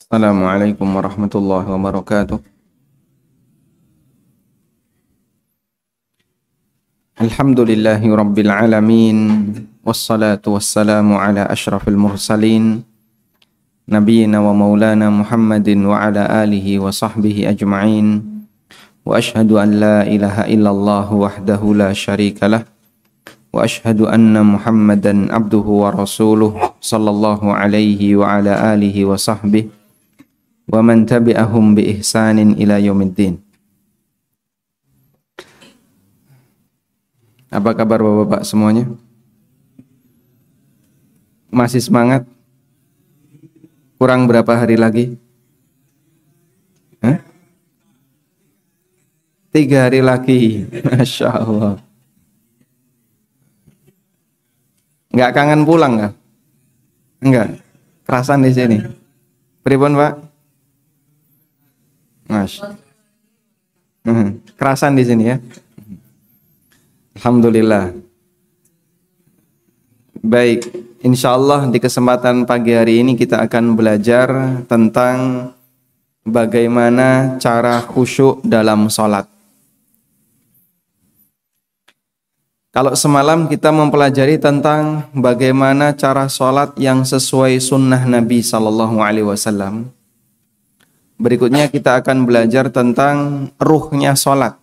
Assalamualaikum warahmatullahi wabarakatuh. Alhamdulillahi rabbil alamin. Wassalatu wassalamu ala ashrafil mursalin Nabiyyina wa maulana Muhammadin wa ala alihi wa sahbihi ajma'in. Wa ashhadu an la ilaha illallah wahdahu la syarika lah. Wa ashhadu anna Muhammadan abduhu wa rasuluh sallallahu alaihi wa ala alihi wa sahbihi wa man tabi'ahum bi ihsanin ila yaumiddin. Apa kabar Bapak-bapak semuanya? Masih semangat? Kurang berapa hari lagi? 3 hari lagi. Masya Allah. Enggak kangen pulang nggak? Enggak. Kerasan di sini. Pripun Pak? Mas. Kerasan di sini ya. Alhamdulillah. Baik, insya Allah di kesempatan pagi hari ini kita akan belajar tentang bagaimana cara khusyuk dalam sholat. Kalau semalam kita mempelajari tentang bagaimana cara sholat yang sesuai sunnah Nabi SAW. Berikutnya kita akan belajar tentang ruhnya sholat,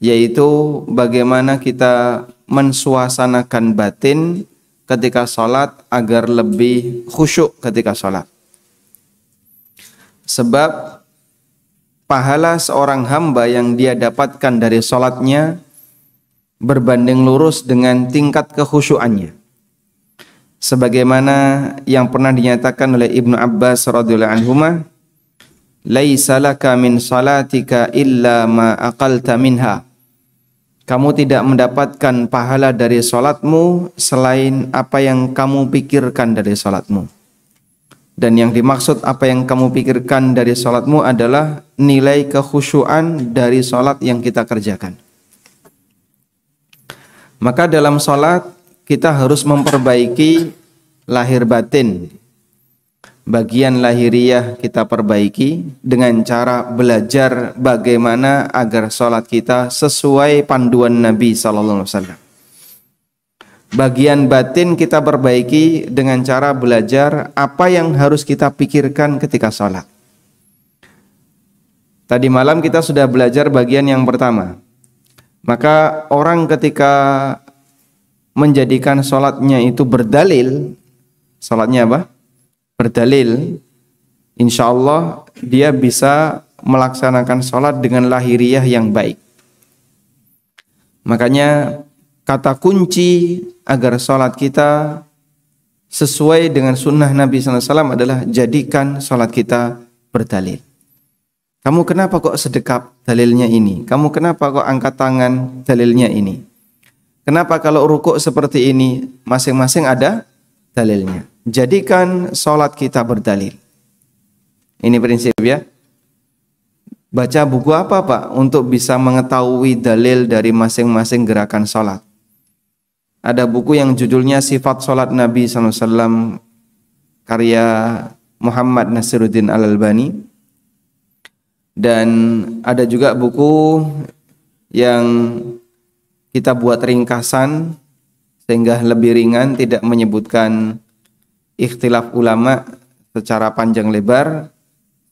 yaitu bagaimana kita mensuasanakan batin ketika sholat agar lebih khusyuk ketika sholat. Sebab pahala seorang hamba yang dia dapatkan dari sholatnya berbanding lurus dengan tingkat kekhusyuannya. Sebagaimana yang pernah dinyatakan oleh Ibnu Abbas radhiyallahu anhuma, laisa laka min salatika illa ma aqalta minha. Kamu tidak mendapatkan pahala dari salatmu selain apa yang kamu pikirkan dari salatmu. Dan yang dimaksud apa yang kamu pikirkan dari salatmu adalah nilai kekhusyuan dari salat yang kita kerjakan. Maka dalam salat kita harus memperbaiki lahir batin. Bagian lahiriah kita perbaiki dengan cara belajar bagaimana agar sholat kita sesuai panduan Nabi SAW. Bagian batin kita perbaiki dengan cara belajar apa yang harus kita pikirkan ketika sholat. Tadi malam kita sudah belajar bagian yang pertama. Maka orang ketika menjadikan sholatnya itu berdalil, sholatnya apa? Berdalil, insya Allah dia bisa melaksanakan sholat dengan lahiriah yang baik. Makanya kata kunci agar sholat kita sesuai dengan sunnah Nabi SAW adalah jadikan sholat kita berdalil. Kamu kenapa kok sedekap? Dalilnya ini. Kamu kenapa kok angkat tangan? Dalilnya ini. Kenapa kalau rukuk seperti ini? Masing-masing ada dalilnya. Jadikan sholat kita berdalil. Ini prinsip ya. Baca buku apa Pak untuk bisa mengetahui dalil dari masing-masing gerakan sholat? Ada buku yang judulnya Sifat Sholat Nabi SAW karya Muhammad Nasiruddin Al-Albani. Dan ada juga buku yang kita buat ringkasan sehingga lebih ringan, tidak menyebutkan ikhtilaf ulama secara panjang lebar.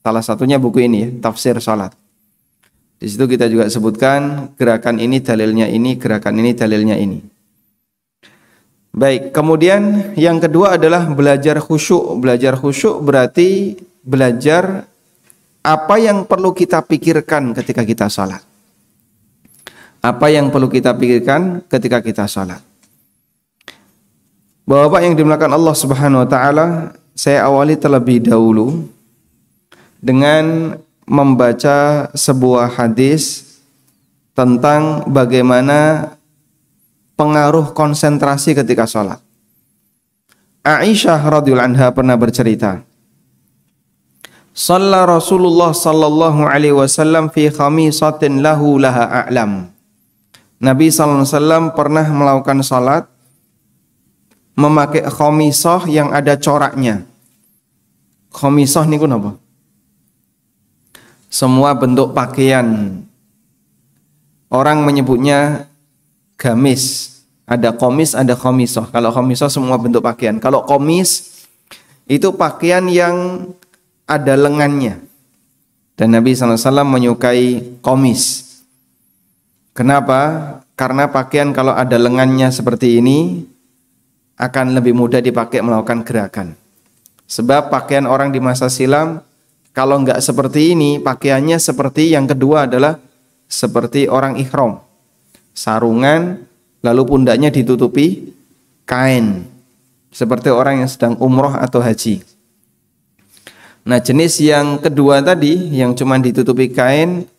Salah satunya buku ini ya, Tafsir Salat. Di situ kita juga sebutkan gerakan ini dalilnya ini, gerakan ini dalilnya ini. Baik, kemudian yang kedua adalah belajar khusyuk. Belajar khusyuk berarti belajar apa yang perlu kita pikirkan ketika kita salat. Apa yang perlu kita pikirkan ketika kita salat. Bapak yang dimuliakan Allah Subhanahu wa taala, saya awali terlebih dahulu dengan membaca sebuah hadis tentang bagaimana pengaruh konsentrasi ketika sholat. Aisyah radhiyallahu anha pernah bercerita, "Shalla Rasulullah sallallahu alaihi wasallam fi khamisatin lahu laha a'lam." Nabi sallallahu alaihi wasallam pernah melakukan salat memakai khamisah yang ada coraknya. Khomisoh niku napa? Semua bentuk pakaian. Orang menyebutnya gamis. Ada komis, ada khomisoh. Kalau khomisoh semua bentuk pakaian. Kalau komis itu pakaian yang ada lengannya. Dan Nabi SAW menyukai komis. Kenapa? Karena pakaian kalau ada lengannya seperti ini akan lebih mudah dipakai melakukan gerakan. Sebab pakaian orang di masa silam kalau enggak seperti ini, pakaiannya seperti yang kedua adalah seperti orang ihram. Sarungan, lalu pundaknya ditutupi kain. Seperti orang yang sedang umroh atau haji. Nah, jenis yang kedua tadi, yang cuma ditutupi kain,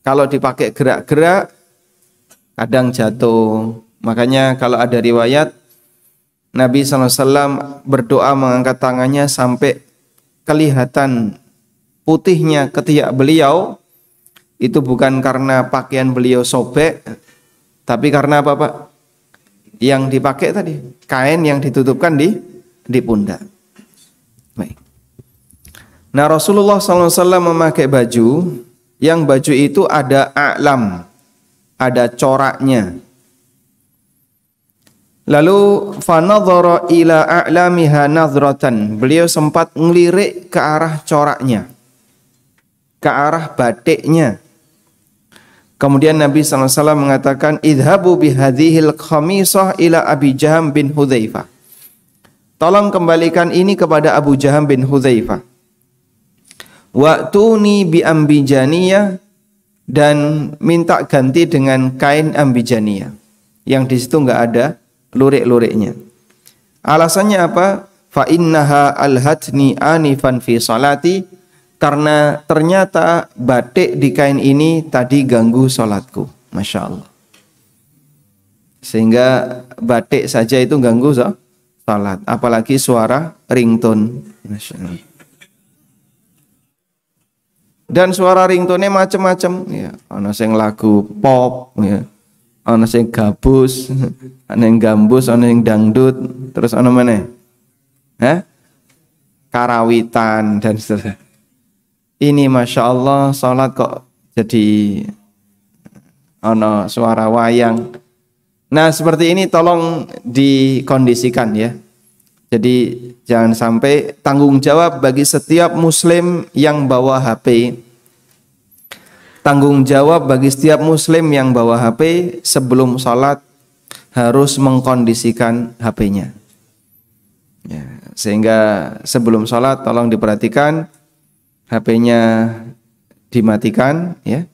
kalau dipakai gerak-gerak, kadang jatuh. Makanya kalau ada riwayat, Nabi SAW berdoa mengangkat tangannya sampai kelihatan putihnya ketiak beliau. Itu bukan karena pakaian beliau sobek, tapi karena apa, Pak? Yang dipakai tadi, kain yang ditutupkan di pundak. Baik. Nah, Rasulullah SAW memakai baju, yang baju itu ada a'lam, ada coraknya. Lalu fanadhara ila a'lamiha nadhratan. Beliau sempat ngelirik ke arah coraknya, ke arah batiknya. Kemudian Nabi SAW mengatakan, idhabu bihadhil khamisah ila Abi Jaham bin Hudzaifah. Tolong kembalikan ini kepada Abu Jaham bin Hudzaifah. Wa'tuni bi ambijaniyah, dan minta ganti dengan kain ambijaniyah. Yang di situ enggak ada lurik-luriknya. Alasannya apa? Fa innaha alhatni anifan fi salati. Karena ternyata batik di kain ini tadi ganggu sholatku. Masya Allah. Sehingga batik saja itu ganggu sholat. Apalagi suara ringtone. Masya Allah. Dan suara ringtone macam-macam. Ya, ana sing lagu pop, ya. Ana sing gabus, ana yang gambus, ana yang dangdut, terus ana mana? Karawitan dan seterusnya. Ini Masya Allah sholat kok jadi ono suara wayang. Nah, seperti ini tolong dikondisikan ya. Jadi jangan sampai, tanggung jawab bagi setiap muslim yang bawa HP. Tanggung jawab bagi setiap muslim yang bawa HP sebelum sholat harus mengkondisikan HP-nya. Ya, sehingga sebelum sholat tolong diperhatikan HP-nya dimatikan ya,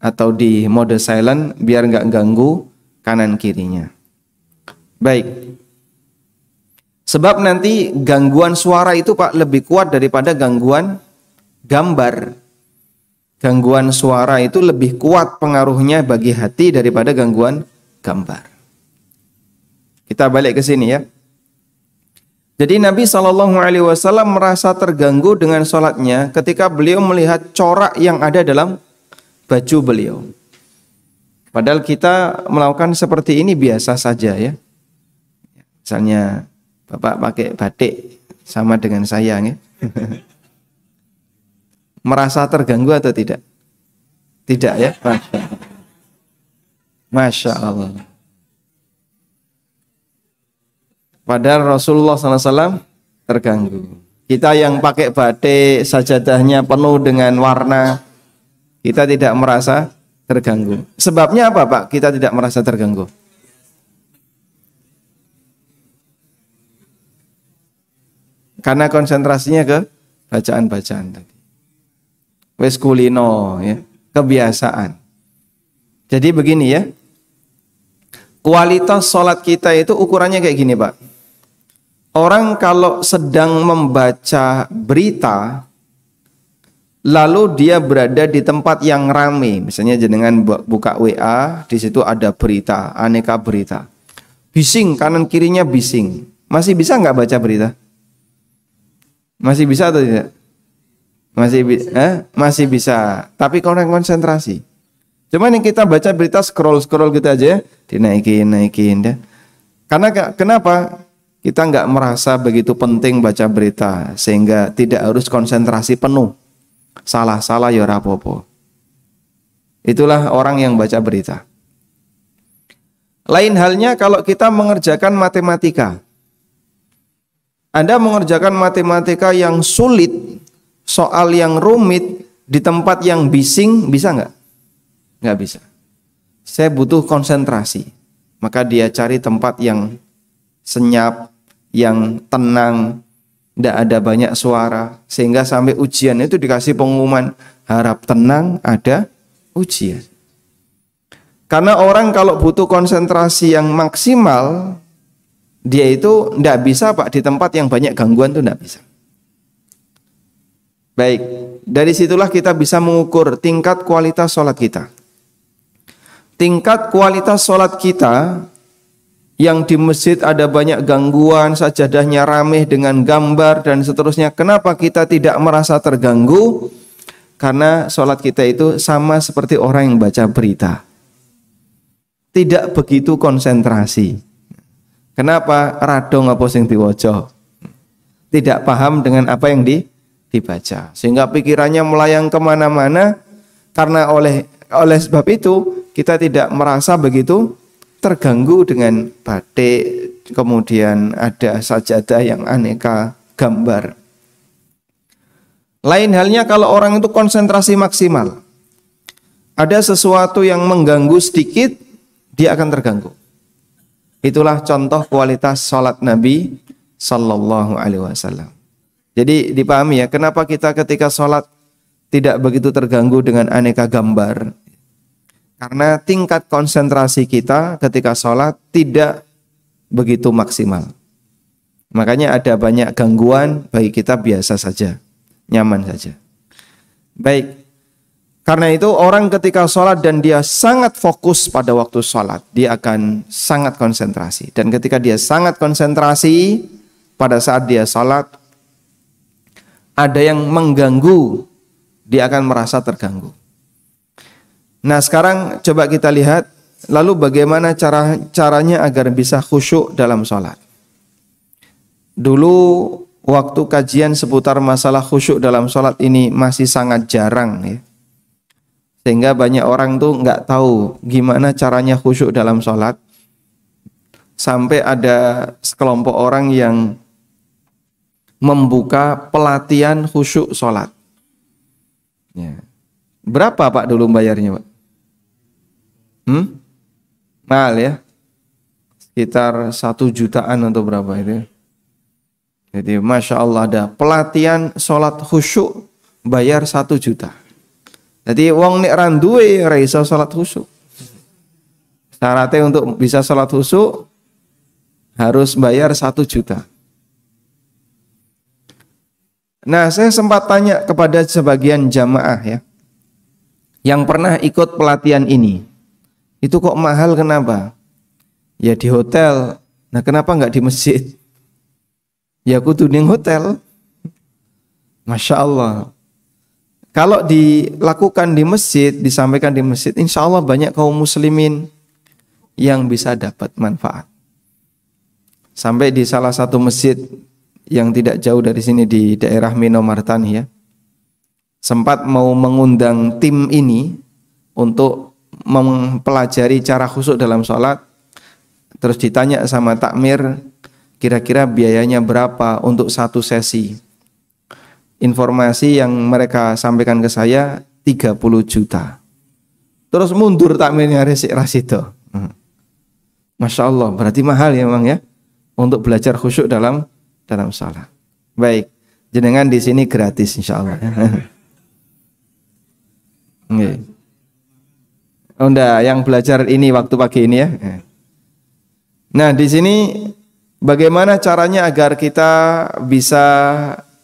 atau di mode silent biar nggak ganggu kanan kirinya. Baik. Sebab nanti gangguan suara itu Pak lebih kuat daripada gangguan gambar. Gangguan suara itu lebih kuat pengaruhnya bagi hati daripada gangguan gambar. Kita balik ke sini ya. Jadi Nabi SAW merasa terganggu dengan sholatnya ketika beliau melihat corak yang ada dalam baju beliau. Padahal kita melakukan seperti ini biasa saja ya. Misalnya Bapak pakai batik sama dengan saya ya. Merasa terganggu atau tidak? Tidak ya? Masya Allah. Padahal Rasulullah SAW terganggu. Kita yang pakai batik, sajadahnya penuh dengan warna, kita tidak merasa terganggu. Sebabnya apa Pak? Kita tidak merasa terganggu. Karena konsentrasinya ke bacaan-bacaan tadi. Wes kulino ya, kebiasaan. Jadi begini ya. Kualitas sholat kita itu ukurannya kayak gini Pak. Orang kalau sedang membaca berita, lalu dia berada di tempat yang ramai, misalnya jenengan buka WA, di situ ada berita, aneka berita, bising kanan kirinya bising, masih bisa nggak baca berita? Masih bisa atau tidak? Masih bisa, tapi kurang konsentrasi. Cuman yang kita baca berita scroll gitu aja, dinaikin, deh. Karena kenapa? kita nggak merasa begitu penting baca berita sehingga tidak harus konsentrasi penuh. Salah-salah ya rapopo. Itulah orang yang baca berita. Lain halnya kalau kita mengerjakan matematika. Anda mengerjakan matematika yang sulit, soal yang rumit, di tempat yang bising, bisa nggak? Nggak bisa. Saya butuh konsentrasi. Maka dia cari tempat yang senyap, yang tenang, tidak ada banyak suara. Sehingga sampai ujian itu dikasih pengumuman, harap tenang, ada ujian. Karena orang kalau butuh konsentrasi yang maksimal, dia itu tidak bisa Pak di tempat yang banyak gangguan itu tidak bisa. Baik, dari situlah kita bisa mengukur tingkat kualitas sholat kita. Tingkat kualitas sholat kita yang di masjid ada banyak gangguan, sajadahnya rameh dengan gambar dan seterusnya. Kenapa kita tidak merasa terganggu? Karena sholat kita itu sama seperti orang yang baca berita. Tidak begitu konsentrasi. Kenapa? Radong apa sing diwaca. Tidak paham dengan apa yang dibaca. Sehingga pikirannya melayang kemana-mana. Karena oleh sebab itu kita tidak merasa begitu terganggu dengan batik. Kemudian ada sajadah yang aneka gambar. Lain halnya kalau orang itu konsentrasi maksimal. Ada sesuatu yang mengganggu sedikit, dia akan terganggu. Itulah contoh kualitas sholat Nabi Sallallahu Alaihi Wasallam. Jadi dipahami ya, kenapa kita ketika sholat tidak begitu terganggu dengan aneka gambar. Karena tingkat konsentrasi kita ketika sholat tidak begitu maksimal. Makanya ada banyak gangguan, bagi kita biasa saja, nyaman saja. Baik. Karena itu orang ketika sholat dan dia sangat fokus pada waktu sholat, dia akan sangat konsentrasi. Dan ketika dia sangat konsentrasi pada saat dia sholat, ada yang mengganggu, dia akan merasa terganggu. Nah sekarang coba kita lihat, lalu bagaimana caranya agar bisa khusyuk dalam sholat. Dulu waktu kajian seputar masalah khusyuk dalam sholat ini masih sangat jarang ya. Sehingga banyak orang tuh nggak tahu gimana caranya khusyuk dalam sholat. Sampai ada sekelompok orang yang membuka pelatihan khusyuk sholat. Ya. Berapa Pak dulu bayarnya Pak? Mahal ya? Sekitar 1 jutaan atau berapa itu. Jadi Masya Allah ada pelatihan sholat khusyuk bayar 1 juta. Jadi wong nek randuwe ora iso salat khusyuk. Syaratnya untuk bisa salat khusyuk harus bayar 1 juta. Nah, saya sempat tanya kepada sebagian jamaah ya, yang pernah ikut pelatihan ini. Itu kok mahal kenapa? Ya di hotel. Nah, kenapa nggak di masjid? Ya kudu ning hotel. Masya Allah. Kalau dilakukan di masjid, disampaikan di masjid, insya Allah banyak kaum muslimin yang bisa dapat manfaat. Sampai di salah satu masjid yang tidak jauh dari sini di daerah Minomartani ya, sempat mau mengundang tim ini untuk mempelajari cara khusyuk dalam sholat. Terus ditanya sama takmir, kira-kira biayanya berapa untuk 1 sesi. Informasi yang mereka sampaikan ke saya 30 juta. Terus mundur takmirnya resik rasito. Masya Allah, berarti mahal ya memang ya untuk belajar khusyuk dalam salat. Baik, jenengan di sini gratis insya Allah. Oh enggak, yang belajar ini waktu pagi ini ya. Nah di sini bagaimana caranya agar kita bisa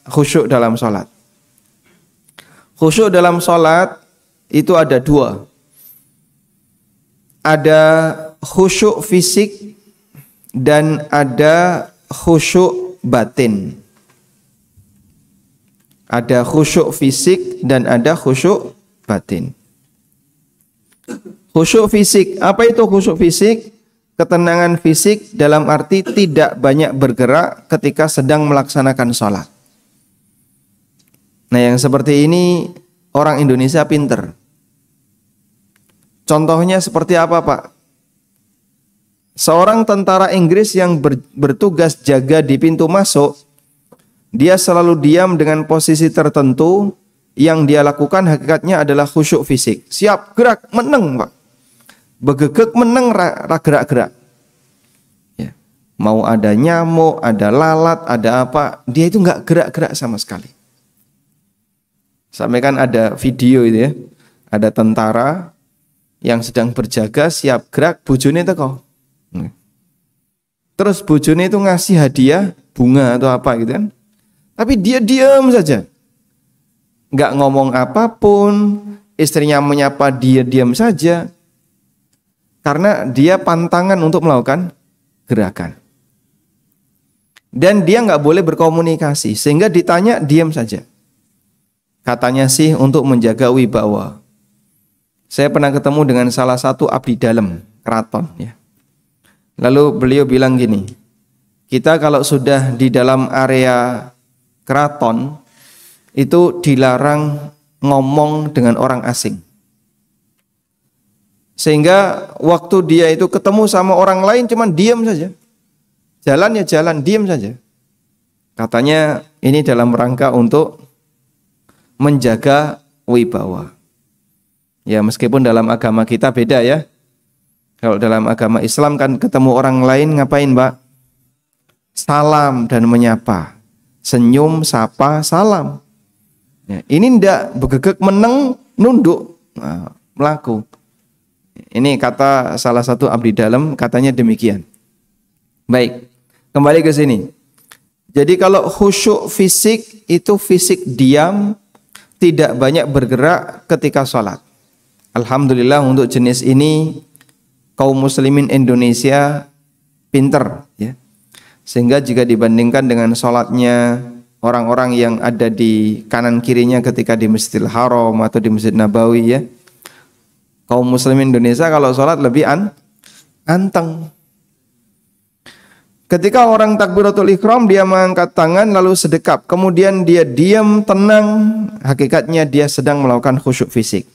khusyuk dalam sholat. Khusyuk dalam sholat itu ada 2. Ada khusyuk fisik dan ada khusyuk batin. Ada khusyuk fisik dan ada khusyuk batin. Khusyuk fisik, apa itu khusyuk fisik? ketenangan fisik dalam arti tidak banyak bergerak ketika sedang melaksanakan sholat. Nah, yang seperti ini orang Indonesia pinter. Contohnya seperti apa, Pak? Seorang tentara Inggris yang bertugas jaga di pintu masuk, dia selalu diam dengan posisi tertentu. Yang dia lakukan hakikatnya adalah khusyuk fisik. Siap gerak, meneng, Pak. Begegek meneng, gerak-gerak. Ya. Mau ada nyamuk, ada lalat, ada apa, dia itu nggak gerak-gerak sama sekali. Sampai kan ada video itu ya, ada tentara yang sedang berjaga, siap gerak, bojone teko. Terus bojone itu ngasih hadiah, bunga atau apa gitu kan. Tapi dia diam saja. Nggak ngomong apapun, istrinya menyapa dia diam saja. Karena dia pantangan untuk melakukan gerakan. Dan dia nggak boleh berkomunikasi, sehingga ditanya diam saja. Katanya sih untuk menjaga wibawa. Saya pernah ketemu dengan salah satu abdi dalam keraton ya. Lalu beliau bilang gini, kita kalau sudah di dalam area keraton itu dilarang ngomong dengan orang asing. Sehingga waktu dia itu ketemu sama orang lain cuman diam saja. Jalan ya jalan, diam saja. Katanya ini dalam rangka untuk menjaga wibawa. Ya meskipun dalam agama kita beda ya. Kalau dalam agama Islam kan ketemu orang lain ngapain, Mbak? Salam dan menyapa. Senyum, sapa, salam. Ya, ini ndak begegek meneng nunduk melaku. Ini kata salah satu abdi dalam katanya demikian. Baik, kembali ke sini. Jadi kalau khusyuk fisik itu fisik diam, tidak banyak bergerak ketika sholat. Alhamdulillah untuk jenis ini kaum muslimin Indonesia pinter ya. Sehingga jika dibandingkan dengan sholatnya orang-orang yang ada di kanan kirinya ketika di Masjidil Haram atau di Masjid Nabawi ya, kaum muslimin Indonesia kalau sholat lebih anteng. Ketika orang takbiratul ihram dia mengangkat tangan lalu sedekap, kemudian dia diam tenang, hakikatnya dia sedang melakukan khusyuk fisik.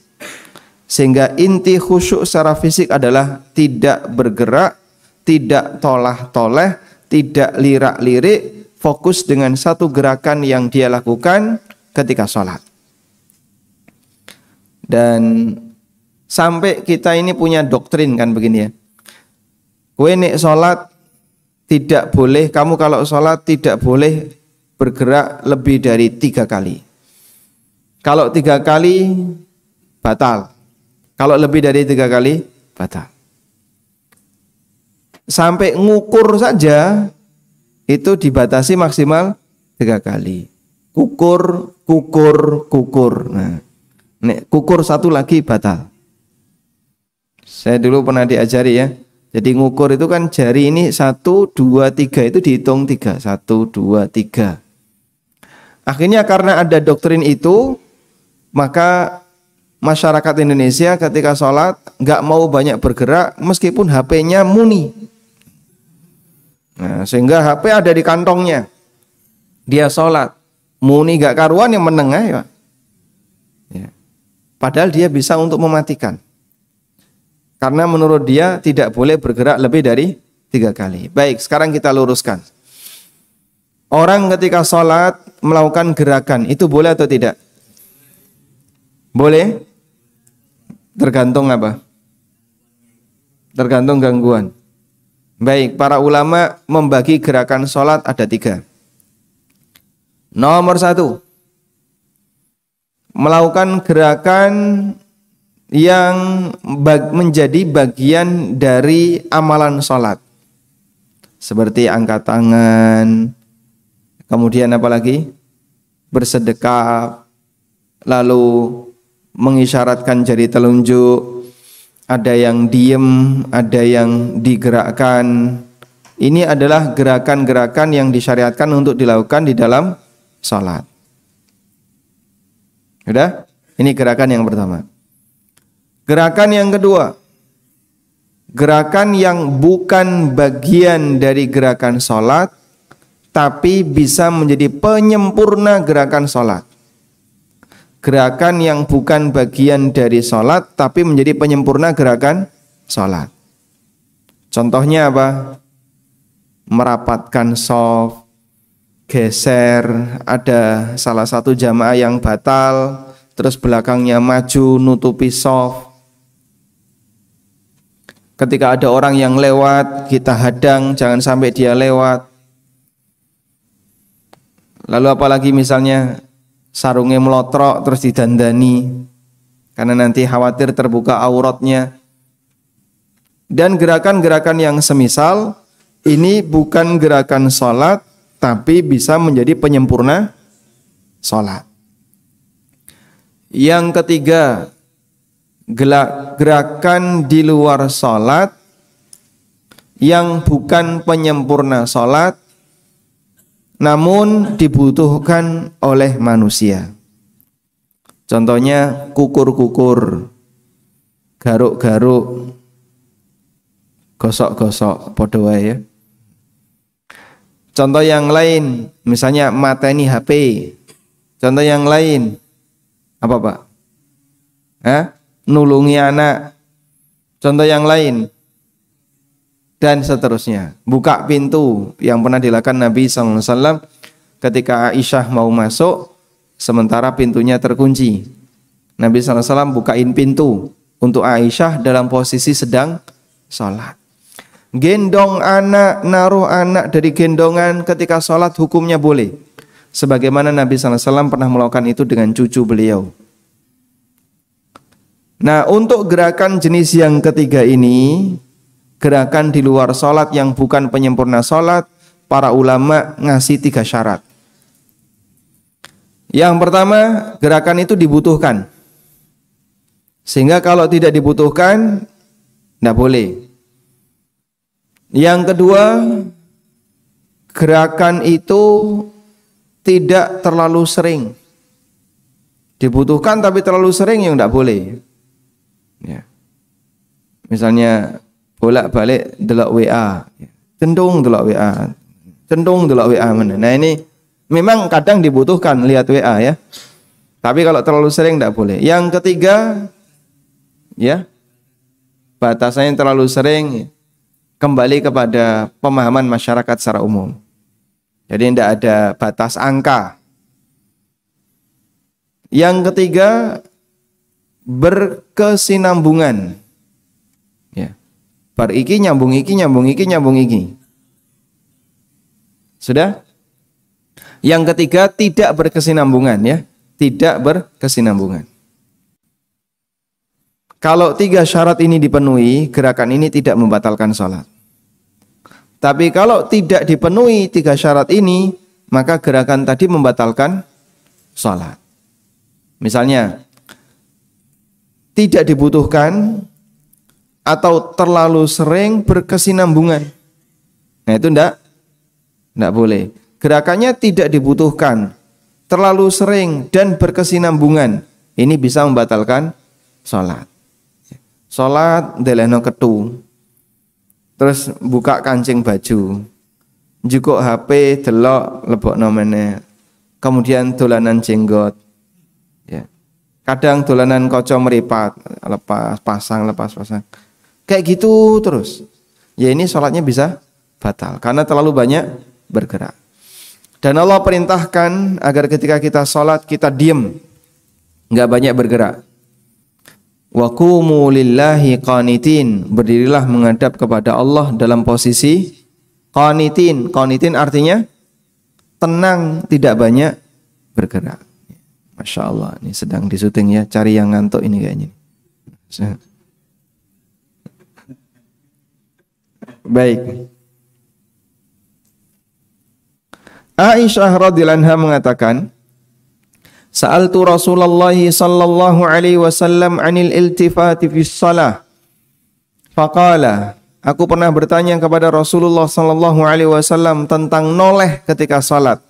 Sehingga inti khusyuk secara fisik adalah tidak bergerak, tidak tolah-toleh, tidak lirak-lirik, fokus dengan satu gerakan yang dia lakukan ketika sholat. Dan sampai kita ini punya doktrin kan begini ya. Kowe nek sholat tidak boleh, kamu kalau sholat tidak boleh bergerak lebih dari 3 kali. Kalau 3 kali batal. Kalau lebih dari 3 kali batal. Sampai ngukur saja itu dibatasi maksimal 3 kali. Kukur. Nah, nek kukur 1 lagi batal. Saya dulu pernah diajari ya. Jadi ngukur itu kan jari ini 1, 2, 3 itu dihitung 3. 1, 2, 3. Akhirnya karena ada doktrin itu, maka masyarakat Indonesia ketika sholat nggak mau banyak bergerak meskipun HP-nya muni. Nah, sehingga HP ada di kantongnya. Dia sholat, muni gak karuan yang menengah ya. Padahal dia bisa untuk mematikan. Karena menurut dia tidak boleh bergerak lebih dari 3 kali. Baik, sekarang kita luruskan. Orang ketika sholat melakukan gerakan, itu boleh atau tidak? Boleh? Tergantung apa? Tergantung gangguan. Baik, para ulama membagi gerakan sholat ada 3. Nomor 1, melakukan gerakan yang menjadi bagian dari amalan sholat. Seperti angkat tangan, kemudian apa lagi? Bersedekap, lalu mengisyaratkan jari telunjuk, ada yang diem, ada yang digerakkan. Ini adalah gerakan-gerakan yang disyariatkan untuk dilakukan di dalam sholat. Sudah? Ini gerakan yang pertama. Gerakan yang kedua, gerakan yang bukan bagian dari gerakan sholat, tapi bisa menjadi penyempurna gerakan sholat. Gerakan yang bukan bagian dari sholat, tapi menjadi penyempurna gerakan sholat. Contohnya apa? Merapatkan shaf, geser, ada salah satu jamaah yang batal, terus belakangnya maju nutupi shaf. Ketika ada orang yang lewat, kita hadang, jangan sampai dia lewat. Lalu apalagi misalnya sarungnya melotrok terus didandani, karena nanti khawatir terbuka auratnya. Dan gerakan-gerakan yang semisal ini bukan gerakan sholat, tapi bisa menjadi penyempurna sholat. Yang ketiga, gerakan di luar sholat yang bukan penyempurna sholat, namun dibutuhkan oleh manusia. Contohnya kukur-kukur, garuk-garuk, gosok-gosok, padha wae ya. Contoh yang lain, misalnya mateni HP. Contoh yang lain, apa Pak? Nulungi anak. Contoh yang lain, dan seterusnya. Buka pintu yang pernah dilakukan Nabi SAW ketika Aisyah mau masuk, sementara pintunya terkunci. Nabi SAW bukain pintu untuk Aisyah dalam posisi sedang sholat. Gendong anak, naruh anak dari gendongan ketika sholat hukumnya boleh. Sebagaimana Nabi SAW pernah melakukan itu dengan cucu beliau. Nah, untuk gerakan jenis yang ketiga ini, gerakan di luar sholat yang bukan penyempurna sholat, para ulama ngasih 3 syarat. Yang pertama, gerakan itu dibutuhkan. Sehingga kalau tidak dibutuhkan, tidak boleh. Yang kedua, gerakan itu tidak terlalu sering. Dibutuhkan tapi terlalu sering yang tidak boleh. Ya. Misalnya bolak-balik delok WA, cendung delok WA, cendung delok WA mana. Nah ini memang kadang dibutuhkan lihat WA ya. Tapi kalau terlalu sering tidak boleh. Yang ketiga, ya batasannya terlalu sering, kembali kepada pemahaman masyarakat secara umum. Jadi tidak ada batas angka. Yang ketiga, berkesinambungan. Ya. Bar iki nyambung iki, nyambung iki, nyambung iki. Sudah? Yang ketiga, tidak berkesinambungan ya. Tidak berkesinambungan. Kalau 3 syarat ini dipenuhi, gerakan ini tidak membatalkan sholat. Tapi kalau tidak dipenuhi 3 syarat ini, maka gerakan tadi membatalkan sholat. Misalnya, tidak dibutuhkan atau terlalu sering berkesinambungan. Nah itu enggak boleh. Gerakannya tidak dibutuhkan, terlalu sering dan berkesinambungan. Ini bisa membatalkan sholat. Sholat delehno ketu, terus buka kancing baju, jukuk HP delok lebokno meneh, kemudian dolanan jenggot. Ya. Kadang dolanan kaca meripat, lepas pasang. Kayak gitu terus. Ya ini sholatnya bisa batal karena terlalu banyak bergerak. Dan Allah perintahkan agar ketika kita sholat kita diem, nggak banyak bergerak. Wa qumu lillahi qanitin, berdirilah menghadap kepada Allah dalam posisi qanitin. Qanitin artinya tenang, tidak banyak bergerak. Masya Allah, ini sedang disuting ya, cari yang ngantuk ini kayaknya. Baik. Aisyah radhiyallahu anha mengatakan, Sa'altu Rasulullah sallallahu alaihi wasallam 'anil iltifati fi shalah. Faqala, aku pernah bertanya kepada Rasulullah sallallahu alaihi wasallam tentang noleh ketika salat.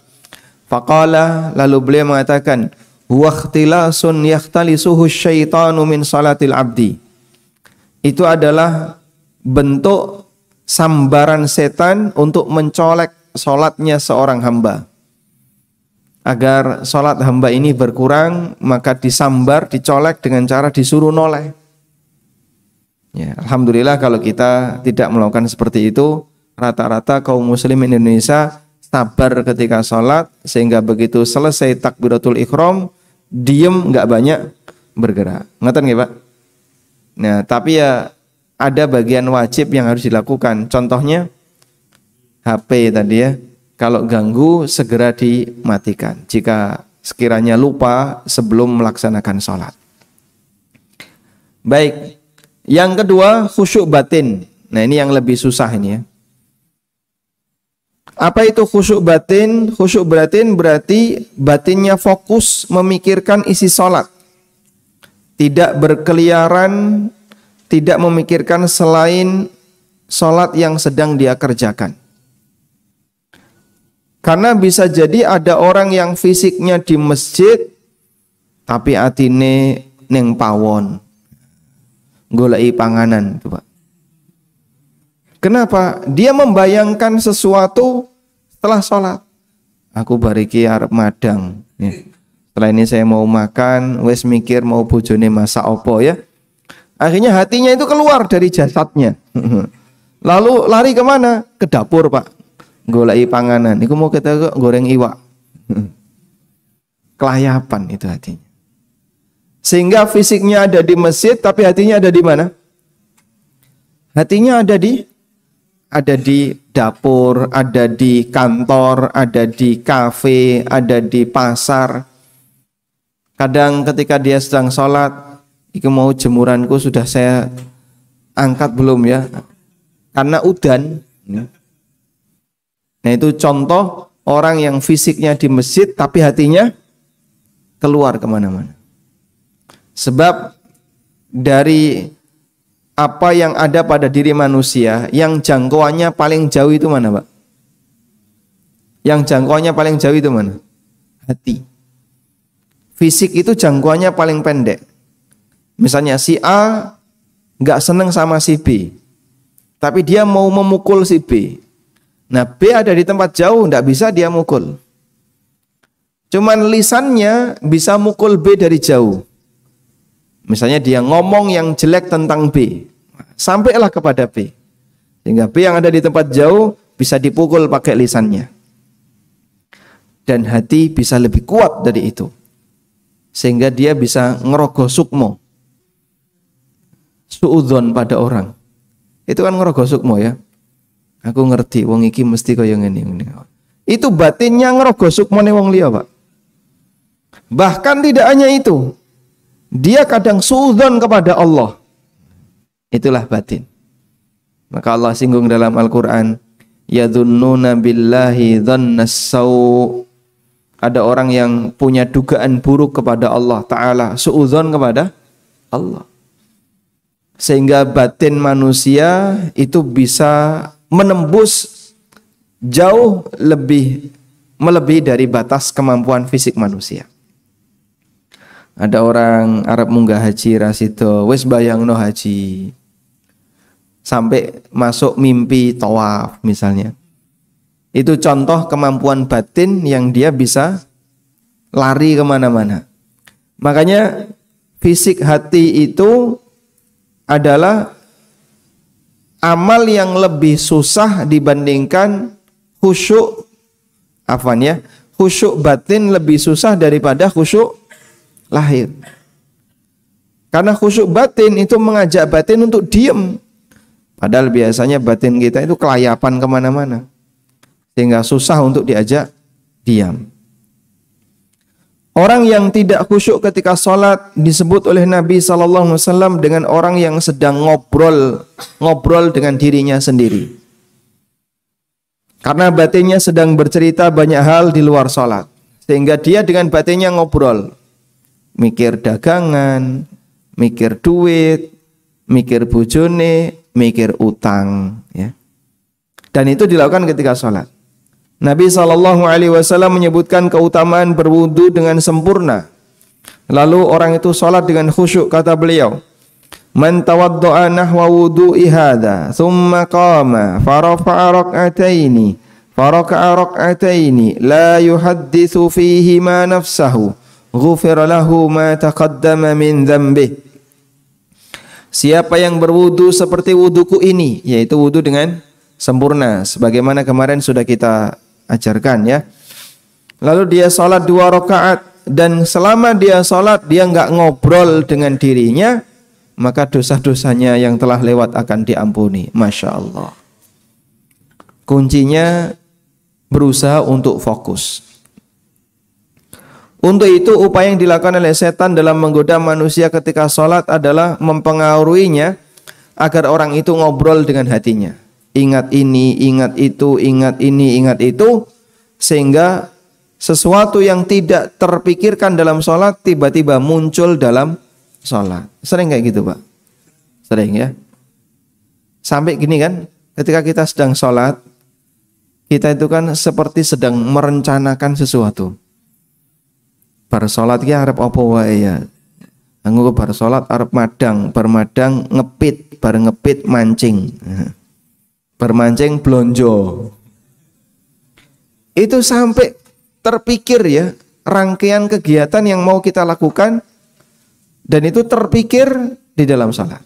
Faqala, lalu beliau mengatakan, huwa ikhtilasun yakhtalisuhu syaitanu min salatil abdi. Itu adalah bentuk sambaran setan untuk mencolek sholatnya seorang hamba. Agar sholat hamba ini berkurang, maka disambar, dicolek dengan cara disuruh noleh. Ya, alhamdulillah kalau kita tidak melakukan seperti itu, rata-rata kaum muslim Indonesia sabar ketika sholat, sehingga begitu selesai takbiratul ihram, diem, nggak banyak bergerak. Ngerti nggak Pak? Nah, tapi ya ada bagian wajib yang harus dilakukan. Contohnya HP tadi ya. Kalau ganggu segera dimatikan jika sekiranya lupa sebelum melaksanakan sholat. Baik, yang kedua khusyuk batin. Nah ini yang lebih susah ini ya. Apa itu khusyuk batin? Khusyuk batin berarti batinnya fokus memikirkan isi sholat, tidak berkeliaran, tidak memikirkan selain sholat yang sedang dia kerjakan. Karena bisa jadi ada orang yang fisiknya di masjid tapi atine ning pawon goleki panganan itu Pak. Kenapa? Dia membayangkan sesuatu setelah sholat. Aku bariki arep madang. Ya. Setelah ini saya mau makan, wes mikir mau bojone masak opo ya. Akhirnya hatinya itu keluar dari jasadnya. Lalu lari kemana? Ke dapur Pak. Goleki panganan, iku mau kita goreng iwak. Kelayapan itu hatinya. Sehingga fisiknya ada di masjid, tapi hatinya ada di mana? Hatinya ada di dapur, ada di kantor, ada di kafe, ada di pasar. Kadang ketika dia sedang sholat, iku mau jemuranku sudah saya angkat belum ya? Karena udan. Nah itu contoh orang yang fisiknya di masjid tapi hatinya keluar kemana-mana. Sebab dari apa yang ada pada diri manusia, yang jangkauannya paling jauh itu mana Pak? Yang jangkauannya paling jauh itu mana? Hati. Fisik itu jangkauannya paling pendek. Misalnya si A nggak seneng sama si B, tapi dia mau memukul si B. Nah B ada di tempat jauh, tidak bisa dia mukul. Cuman lisannya bisa mukul B dari jauh. Misalnya dia ngomong yang jelek tentang B, sampailah kepada B. Sehingga B yang ada di tempat jauh bisa dipukul pakai lisannya. Dan hati bisa lebih kuat dari itu. Sehingga dia bisa ngerogoh sukmo. Suudzon pada orang. Itu kan ngerogoh sukmo ya. Aku ngerti wong iki mesti kaya ngene. Itu batinnya ngerogoh sukmone wong liya, Pak. Bahkan tidak hanya itu. Dia kadang suudzon kepada Allah. Itulah batin. Maka Allah singgung dalam Al-Qur'an, yadhunnuna billahi dhannas sau'. Ada orang yang punya dugaan buruk kepada Allah Ta'ala, suudzon kepada Allah. Sehingga batin manusia itu bisa menembus jauh lebih melebihi dari batas kemampuan fisik manusia. Ada orang Arab munggah haji rasido, wis bayangno haji, sampai masuk mimpi tawaf misalnya. Itu contoh kemampuan batin yang dia bisa lari kemana-mana. Makanya fisik hati itu adalah amal yang lebih susah dibandingkan khusyuk, khusyuk batin lebih susah daripada khusyuk lahir. Karena khusyuk batin itu mengajak batin untuk diam. Padahal biasanya batin kita itu kelayapan kemana-mana. Sehingga susah untuk diajak diam. Orang yang tidak khusyuk ketika sholat disebut oleh Nabi SAW dengan orang yang sedang ngobrol dengan dirinya sendiri. Karena batinnya sedang bercerita banyak hal di luar sholat. Sehingga dia dengan batinnya ngobrol. Mikir dagangan, mikir duit, mikir bojone, mikir utang. Ya. Dan itu dilakukan ketika sholat. Nabi SAW menyebutkan keutamaan berwudu dengan sempurna. Lalu orang itu sholat dengan khusyuk, kata beliau, Man tawadda'a nahwa wudu'i hadha thumma qama farafa'a rak'ataini la yuhadditsu fihi ma nafsahu ghufira lahu ma taqaddama min dzambih. Siapa yang berwudu seperti wuduku ini, yaitu wudu dengan sempurna sebagaimana kemarin sudah kita ajarkan ya. Lalu dia salat 2 rakaat dan selama dia salat dia enggak ngobrol dengan dirinya, maka dosa-dosanya yang telah lewat akan diampuni. Masya Allah. Kuncinya berusaha untuk fokus. Untuk itu upaya yang dilakukan oleh setan dalam menggoda manusia ketika sholat adalah mempengaruhinya agar orang itu ngobrol dengan hatinya. Ingat ini, ingat itu, ingat ini, ingat itu. Sehingga sesuatu yang tidak terpikirkan dalam sholat tiba-tiba muncul dalam sholat. Sering kayak gitu Pak? Sering ya. Sampai gini kan, ketika kita sedang sholat, kita itu kan seperti sedang merencanakan sesuatu. Bar sholat ki arep apa wae ya. Anggo bar sholat arep madang, bar madang ngepit, bar ngepit mancing. Bar mancing blonjo. Itu sampai terpikir ya rangkaian kegiatan yang mau kita lakukan dan itu terpikir di dalam sholat.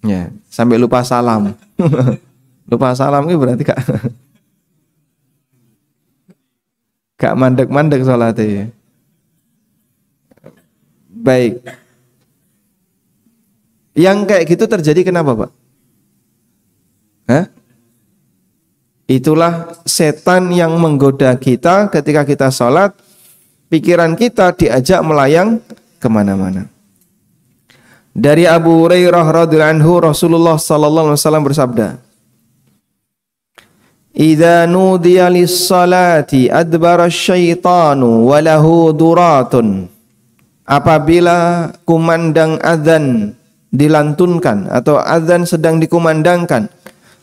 Ya, sampai lupa salam. Lupa salam itu berarti gak mandek-mandek sholatnya. Baik. Yang kayak gitu terjadi kenapa Pak? Hah? Itulah setan yang menggoda kita ketika kita sholat. Pikiran kita diajak melayang kemana-mana. Dari Abu Hurairah radhiyallahu anhu, Rasulullah sallallahu alaihi wasallam bersabda, "Idza nudiya lis-salati adbara asy-syaitanu wa lahu duratun." Apabila kumandang azan dilantunkan atau azan sedang dikumandangkan,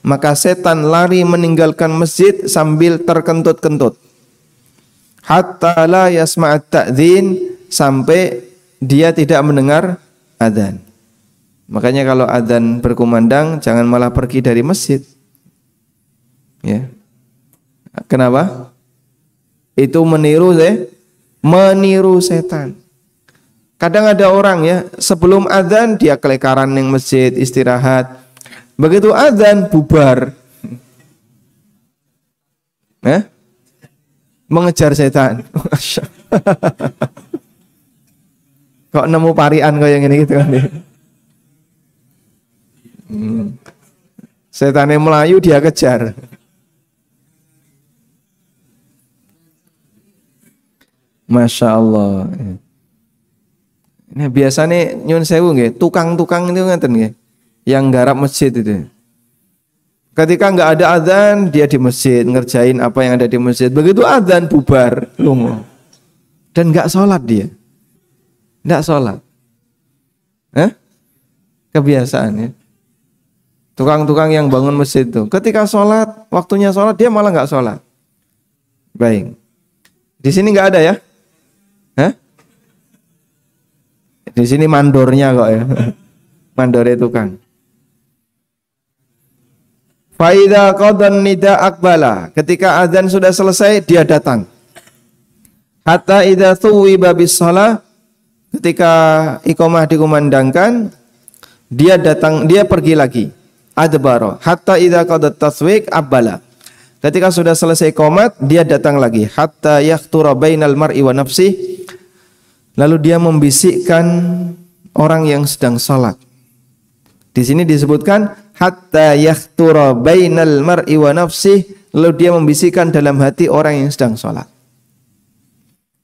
maka setan lari meninggalkan masjid sambil terkentut-kentut. Hatta la yasma'at ta'dzin, sampai dia tidak mendengar azan. Makanya kalau azan berkumandang jangan malah pergi dari masjid. Ya. Kenapa? Itu meniru setan. Kadang ada orang ya, sebelum azan dia kelekaran yang masjid istirahat. Begitu azan bubar. Mengejar setan. Kok nemu parian kok yang ini gitu kan. Setannya melayu dia kejar. Masya Allah. Nah biasanya nyun sewu nggih, tukang-tukang itu ngaten nggih, yang garap masjid itu. Ketika nggak ada azan, dia di masjid ngerjain apa yang ada di masjid. Begitu azan bubar, lungo. Dan nggak sholat dia, nggak sholat. Kebiasaan ya. Tukang-tukang yang bangun masjid itu, ketika sholat, waktunya sholat dia malah nggak sholat. Baik, di sini nggak ada ya? Di sini mandornya kok ya. Mandornya tukang. Faida qadan nida akbala. Ketika azan sudah selesai dia datang. Hatta idza thuwiba bis shalah, ketika iqamah dikumandangkan dia datang, dia pergi lagi. Adbara. Hatta idza qadat taswik abala. Ketika sudah selesai iqamat dia datang lagi. Hatta yaqtura bainal mar'i wa nafsi. Lalu dia membisikkan orang yang sedang salat. Di sini disebutkan hatta yahtura bainal mar'i wa nafsih, lalu dia membisikkan dalam hati orang yang sedang salat.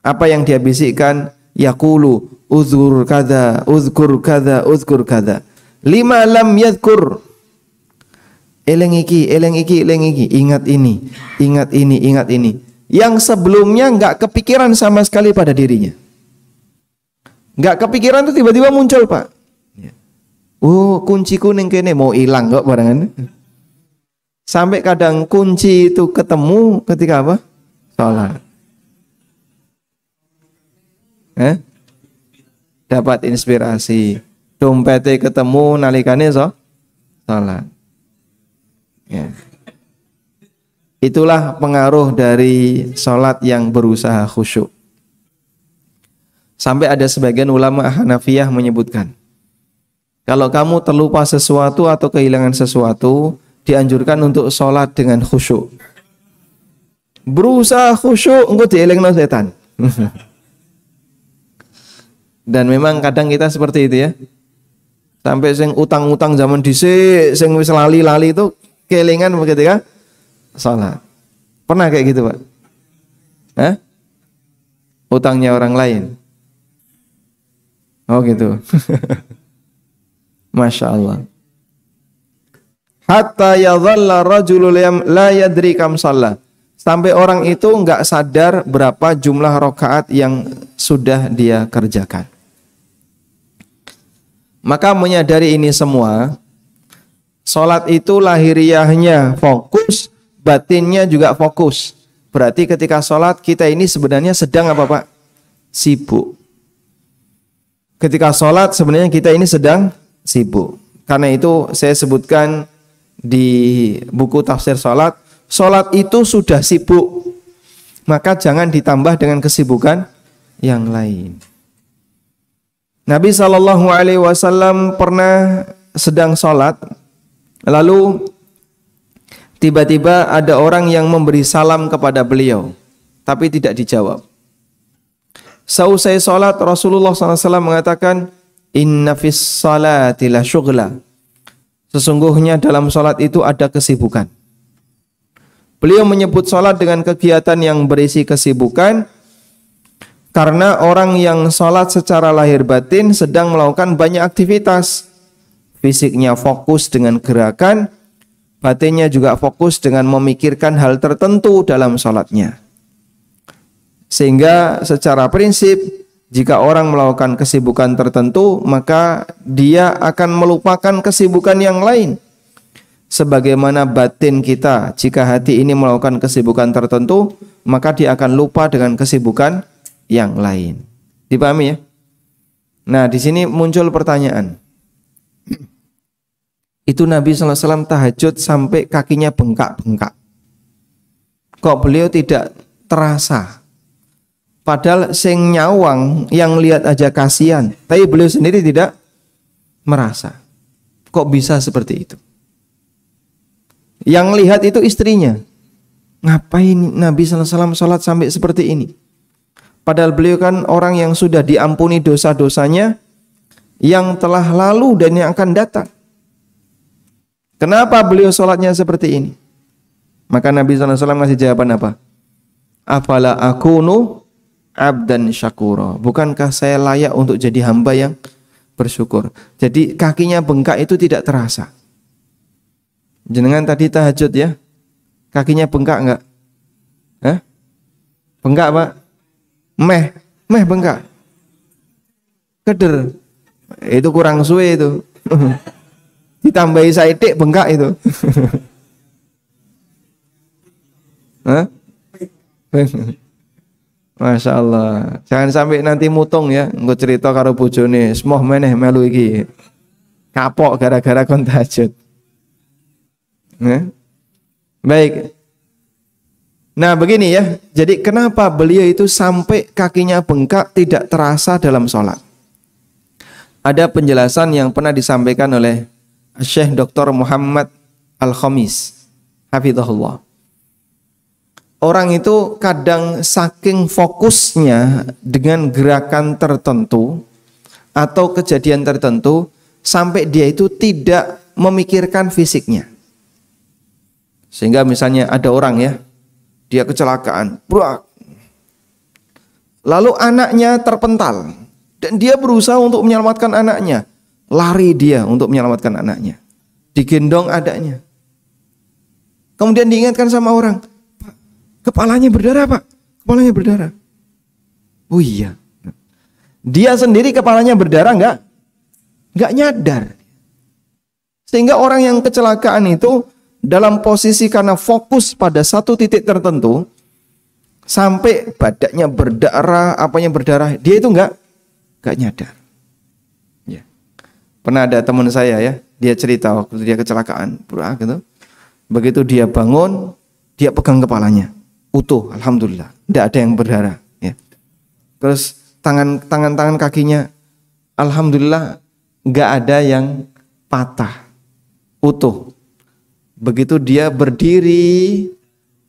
Apa yang dia bisikkan? Yaqulu uzkur kadza, uzkur kadza, uzkur kadza. Lima lam yadhkur. Eleng iki, eleng iki, eleng iki. Ingat ini, ingat ini, ingat ini. Yang sebelumnya enggak kepikiran sama sekali pada dirinya. Enggak kepikiran tuh tiba-tiba muncul Pak. Oh kunciku ning kene mau hilang kok barengan. Sampai kadang kunci itu ketemu ketika apa? Sholat. Dapat inspirasi. dompete ketemu nalikane salat. Ya. Itulah pengaruh dari salat yang berusaha khusyuk. Sampai ada sebagian ulama Hanafiyah menyebutkan, kalau kamu terlupa sesuatu atau kehilangan sesuatu, dianjurkan untuk salat dengan khusyuk. Berusaha khusyuk engko dielingno setan. Dan memang kadang kita seperti itu ya. Sampai sing utang-utang zaman dhisik, sing wis lali-lali itu kelingan ketika salat. Pernah kayak gitu, Pak? Hah? Utangnya orang lain. Oh gitu. Masya Allah. Hatta yadhalla rajulul la yadri kam shalla. Sampai orang itu enggak sadar berapa jumlah rakaat yang sudah dia kerjakan. Maka menyadari ini semua, salat itu lahiriahnya fokus, batinnya juga fokus. Berarti ketika salat kita ini sebenarnya sedang apa, Pak? Sibuk. Ketika salat sebenarnya kita ini sedang sibuk. Karena itu saya sebutkan di buku tafsir salat, salat itu sudah sibuk. Maka jangan ditambah dengan kesibukan yang lain. Nabi SAW pernah sedang salat, lalu tiba-tiba ada orang yang memberi salam kepada beliau, tapi tidak dijawab. Seusai salat Rasulullah SAW mengatakan, inna fis salati la syughla. Sesungguhnya dalam salat itu ada kesibukan. Beliau menyebut salat dengan kegiatan yang berisi kesibukan karena orang yang salat secara lahir batin sedang melakukan banyak aktivitas. Fisiknya fokus dengan gerakan, batinnya juga fokus dengan memikirkan hal tertentu dalam salatnya. Sehingga secara prinsip jika orang melakukan kesibukan tertentu, maka dia akan melupakan kesibukan yang lain. Sebagaimana batin kita, jika hati ini melakukan kesibukan tertentu, maka dia akan lupa dengan kesibukan yang lain. Dipahami ya? Nah, di sini muncul pertanyaan. Itu Nabi SAW tahajud sampai kakinya bengkak-bengkak. Kok beliau tidak terasa? Padahal sing nyawang yang lihat aja kasihan, tapi beliau sendiri tidak merasa. Kok bisa seperti itu? Yang lihat itu istrinya. Ngapain Nabi SAW sholat sampai seperti ini? Padahal beliau kan orang yang sudah diampuni dosa-dosanya yang telah lalu dan yang akan datang. Kenapa beliau sholatnya seperti ini? Maka Nabi SAW ngasih jawaban apa? Afala akunu abdan syakura. Bukankah saya layak untuk jadi hamba yang bersyukur? Jadi kakinya bengkak itu tidak terasa. Jenengan tadi tahajud ya, kakinya bengkak enggak? Hah? Bengkak, Pak? Meh bengkak. Keder. Itu kurang suwe itu. Ditambahi saidik bengkak itu. Hah? Masya Allah. Jangan sampai nanti mutung ya. Engko cerita karo bojone, semoh meneh melu iki. Kapok gara-gara kon tahajud. Baik. Nah begini ya. Jadi kenapa beliau itu sampai kakinya bengkak tidak terasa dalam sholat? Ada penjelasan yang pernah disampaikan oleh Syekh Dr. Muhammad Al-Khamis, hafizahullah. Orang itu kadang saking fokusnya dengan gerakan tertentu atau kejadian tertentu sampai dia itu tidak memikirkan fisiknya. Sehingga misalnya ada orang ya, dia kecelakaan, brak. Lalu anaknya terpental dan dia berusaha untuk menyelamatkan anaknya. Lari dia untuk menyelamatkan anaknya. Digendong adanya. Kemudian diingatkan sama orang, kepalanya berdarah, Pak. Kepalanya berdarah. Oh iya. Dia sendiri kepalanya berdarah enggak nyadar. Sehingga orang yang kecelakaan itu dalam posisi karena fokus pada satu titik tertentu sampai badannya berdarah, apanya berdarah, dia itu enggak nyadar. Ya. Pernah ada teman saya ya, dia cerita waktu dia kecelakaan, gitu. Begitu dia bangun, dia pegang kepalanya, utuh, alhamdulillah, tidak ada yang berdarah. Ya. Terus tangan kakinya, alhamdulillah, nggak ada yang patah, utuh. Begitu dia berdiri,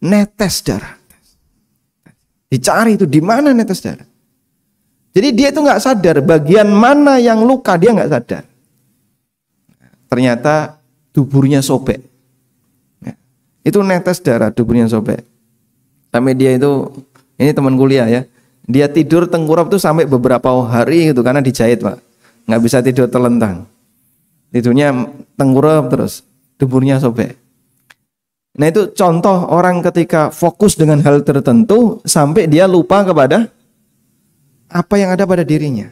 netes darah. Dicari itu di mana netes darah. Jadi dia itu nggak sadar bagian mana yang luka, dia nggak sadar. Ternyata duburnya sobek. Ya. Itu netes darah, duburnya sobek. Sampai dia itu, ini teman kuliah ya, dia tidur tengkurap tuh sampai beberapa hari gitu karena dijahit Pak. Nggak bisa tidur telentang. Tidurnya tengkurap terus, duburnya sobek. Nah itu contoh orang ketika fokus dengan hal tertentu sampai dia lupa kepada apa yang ada pada dirinya.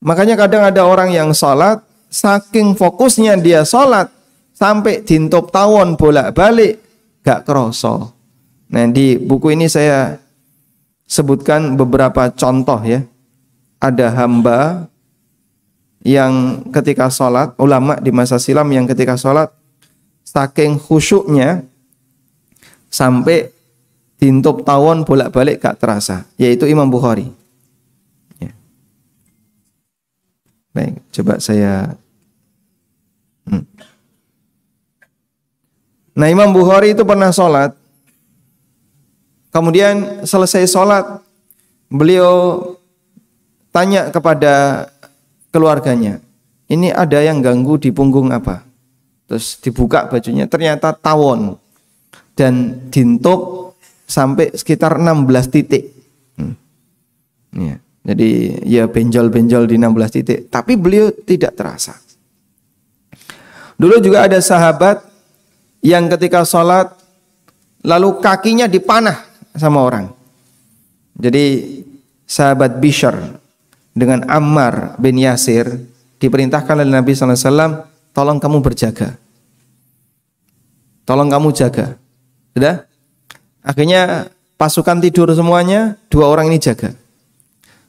Makanya kadang ada orang yang sholat, saking fokusnya dia sholat sampai dintop tawon bolak-balik gak kroso. Nah di buku ini saya sebutkan beberapa contoh ya. Ada hamba yang ketika sholat, ulama di masa silam yang ketika sholat saking khusyuknya sampai dintop tawon bolak-balik gak terasa, yaitu Imam Bukhari. Ya. Baik, coba saya. Nah Imam Bukhari itu pernah sholat, kemudian selesai sholat beliau tanya kepada keluarganya, ini ada yang ganggu di punggung apa? Terus dibuka bajunya, ternyata tawon dan dintop sampai sekitar 16 titik. Ya, jadi ya benjol-benjol di 16 titik, tapi beliau tidak terasa. Dulu juga ada sahabat yang ketika sholat lalu kakinya dipanah sama orang. Jadi sahabat Bishr dengan Ammar bin Yasir diperintahkan oleh Nabi SAW, tolong kamu berjaga. Tolong kamu jaga. Sudah? Akhirnya pasukan tidur semuanya, 2 orang ini jaga.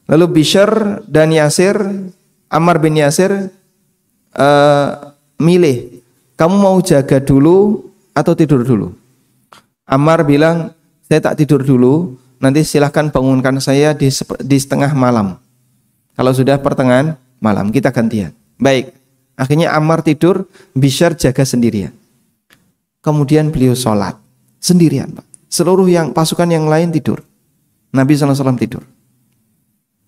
Lalu Bishr dan Yasir, Ammar bin Yasir milih, kamu mau jaga dulu atau tidur dulu? Ammar bilang, saya tak tidur dulu, nanti silahkan bangunkan saya di setengah malam. Kalau sudah pertengahan malam, kita gantian. Baik. Akhirnya Ammar tidur, Bishr jaga sendirian. Kemudian beliau sholat sendirian, Pak. Seluruh pasukan yang lain tidur. Nabi SAW tidur.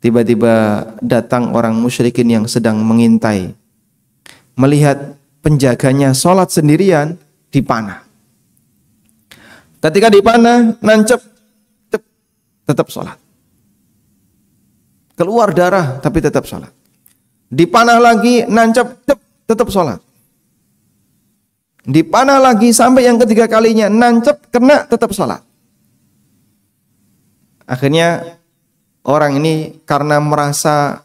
Tiba-tiba datang orang musyrikin yang sedang mengintai. Melihat penjaganya sholat sendirian, dipanah. Ketika dipanah, nancep, tetap sholat. Keluar darah, tapi tetap sholat. Dipanah lagi, nancep, tetap sholat. Dipanah lagi sampai yang ketiga kalinya, nancep, kena, tetap sholat. Akhirnya orang ini karena merasa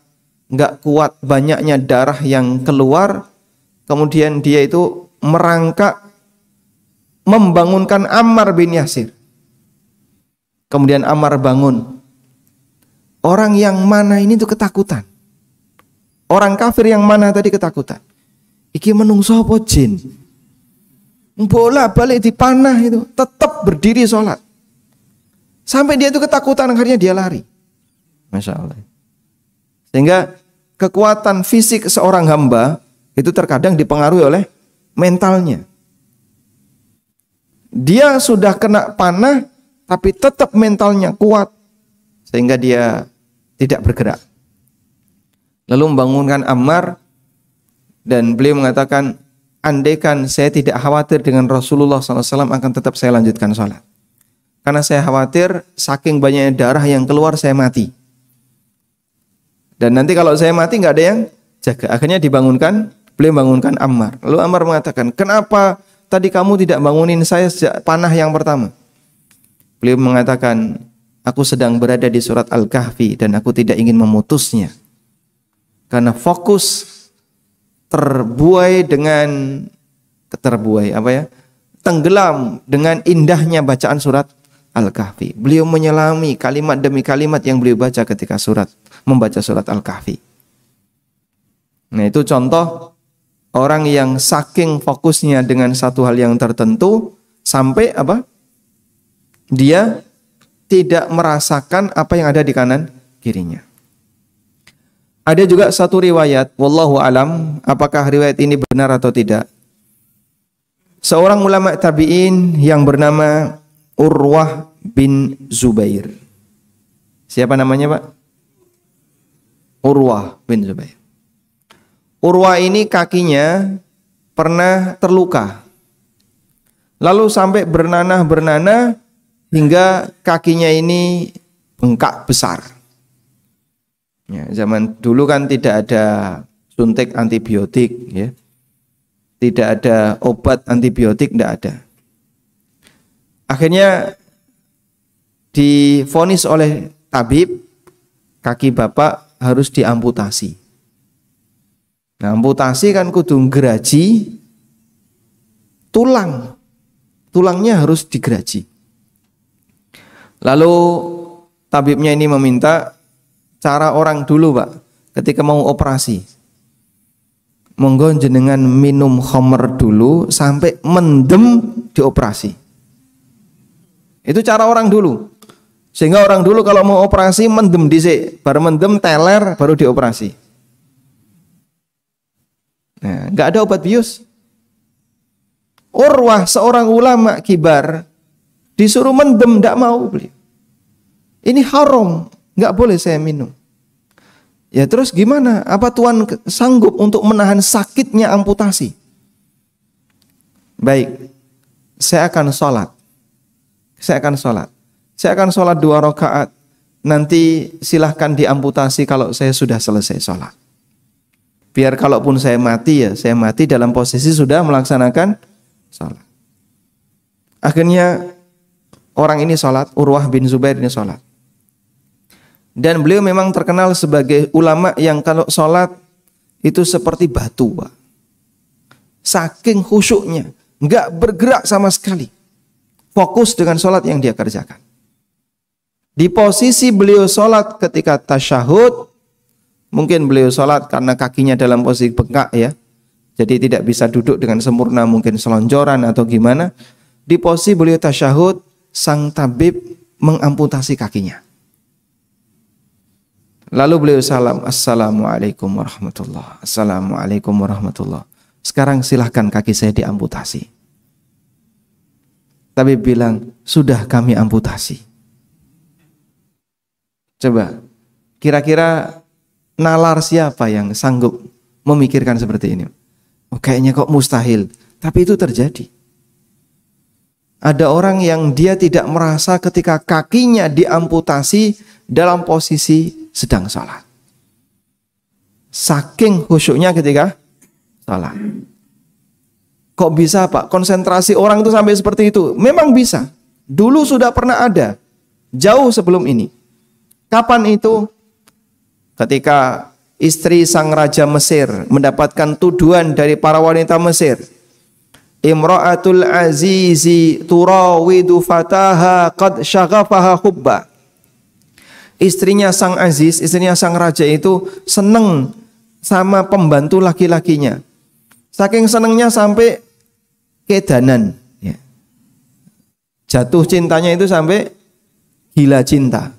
nggak kuat banyaknya darah yang keluar, kemudian dia itu merangkak membangunkan Ammar bin Yasir. Kemudian Ammar bangun. Orang yang mana ini tuh ketakutan. Orang kafir yang mana tadi ketakutan. Iki menungso apa jin? Bola balik dipanah itu, tetap berdiri sholat. Sampai dia itu ketakutan, akhirnya dia lari. Masya Allah. Sehingga kekuatan fisik seorang hamba itu terkadang dipengaruhi oleh mentalnya. Dia sudah kena panah, tapi tetap mentalnya kuat. Sehingga dia tidak bergerak. Lalu membangunkan Ammar dan beliau mengatakan, andaikan saya tidak khawatir dengan Rasulullah SAW akan tetap saya lanjutkan sholat. Karena saya khawatir saking banyaknya darah yang keluar saya mati. Dan nanti kalau saya mati nggak ada yang jaga. Akhirnya dibangunkan, beliau bangunkan Ammar. Lalu Ammar mengatakan, kenapa tadi kamu tidak bangunin saya sejak panah yang pertama? Beliau mengatakan, aku sedang berada di surat Al-Kahfi dan aku tidak ingin memutusnya. Karena fokus tenggelam dengan indahnya bacaan surat Al-Kahfi. Beliau menyelami kalimat demi kalimat yang beliau baca ketika membaca surat Al-Kahfi. Nah, itu contoh orang yang saking fokusnya dengan satu hal yang tertentu sampai apa? Dia tidak merasakan apa yang ada di kanan kirinya. Ada juga satu riwayat, wallahu alam, apakah riwayat ini benar atau tidak. Seorang ulama tabi'in yang bernama Urwah bin Zubair. Siapa namanya, Pak? Urwah bin Zubair. Urwah ini kakinya pernah terluka. Lalu sampai bernanah-bernanah hingga kakinya ini bengkak besar. Ya, zaman dulu kan tidak ada suntik antibiotik, ya. Tidak ada obat antibiotik, tidak ada. Akhirnya divonis oleh tabib, kaki bapak harus diamputasi. Nah, amputasi kan kudu geraji tulang. Tulangnya harus digeraji. Lalu tabibnya ini meminta cara orang dulu, Pak, ketika mau operasi. Monggo jenengan minum khamr dulu sampai mendem dioperasi. Itu cara orang dulu. Sehingga orang dulu kalau mau operasi mendem dhisik, baru mendem teler baru dioperasi. Nah, enggak ada obat bius. Urwah seorang ulama kibar disuruh mendem, enggak mau beliau. Ini haram, enggak boleh saya minum. Ya terus gimana? Apa Tuhan sanggup untuk menahan sakitnya amputasi? Baik, saya akan sholat. Saya akan sholat 2 rakaat. Nanti silahkan diamputasi kalau saya sudah selesai sholat. Biar kalaupun saya mati, ya saya mati dalam posisi sudah melaksanakan sholat. Akhirnya orang ini sholat, Urwah bin Zubair ini sholat. Dan beliau memang terkenal sebagai ulama yang kalau sholat itu seperti batu, Pak. Saking khusyuknya, nggak bergerak sama sekali. Fokus dengan sholat yang dia kerjakan. Di posisi beliau sholat ketika tasyahud, mungkin beliau sholat karena kakinya dalam posisi bengkak, ya. Jadi tidak bisa duduk dengan sempurna, mungkin selonjoran atau gimana. Di posisi beliau tasyahud, sang tabib mengamputasi kakinya. Lalu beliau salam, assalamualaikum warahmatullah, assalamualaikum warahmatullah. Sekarang silahkan kaki saya diamputasi. Tapi bilang, sudah kami amputasi. Coba, kira-kira nalar siapa yang sanggup memikirkan seperti ini? Oh, kayaknya kok mustahil, tapi itu terjadi. Ada orang yang dia tidak merasa ketika kakinya diamputasi dalam posisi sedang sholat. Saking khusyuknya ketika sholat. Kok bisa, Pak? Konsentrasi orang itu sampai seperti itu? Memang bisa. Dulu sudah pernah ada. Jauh sebelum ini. Kapan itu? Ketika istri sang raja Mesir mendapatkan tuduhan dari para wanita Mesir. Imra'atul azizi turawidu fataha qad syaghafaha hubba. Istrinya sang aziz, istrinya sang raja itu seneng sama pembantu laki-lakinya. Saking senengnya sampai kedanan, ya. Jatuh cintanya itu sampai gila cinta.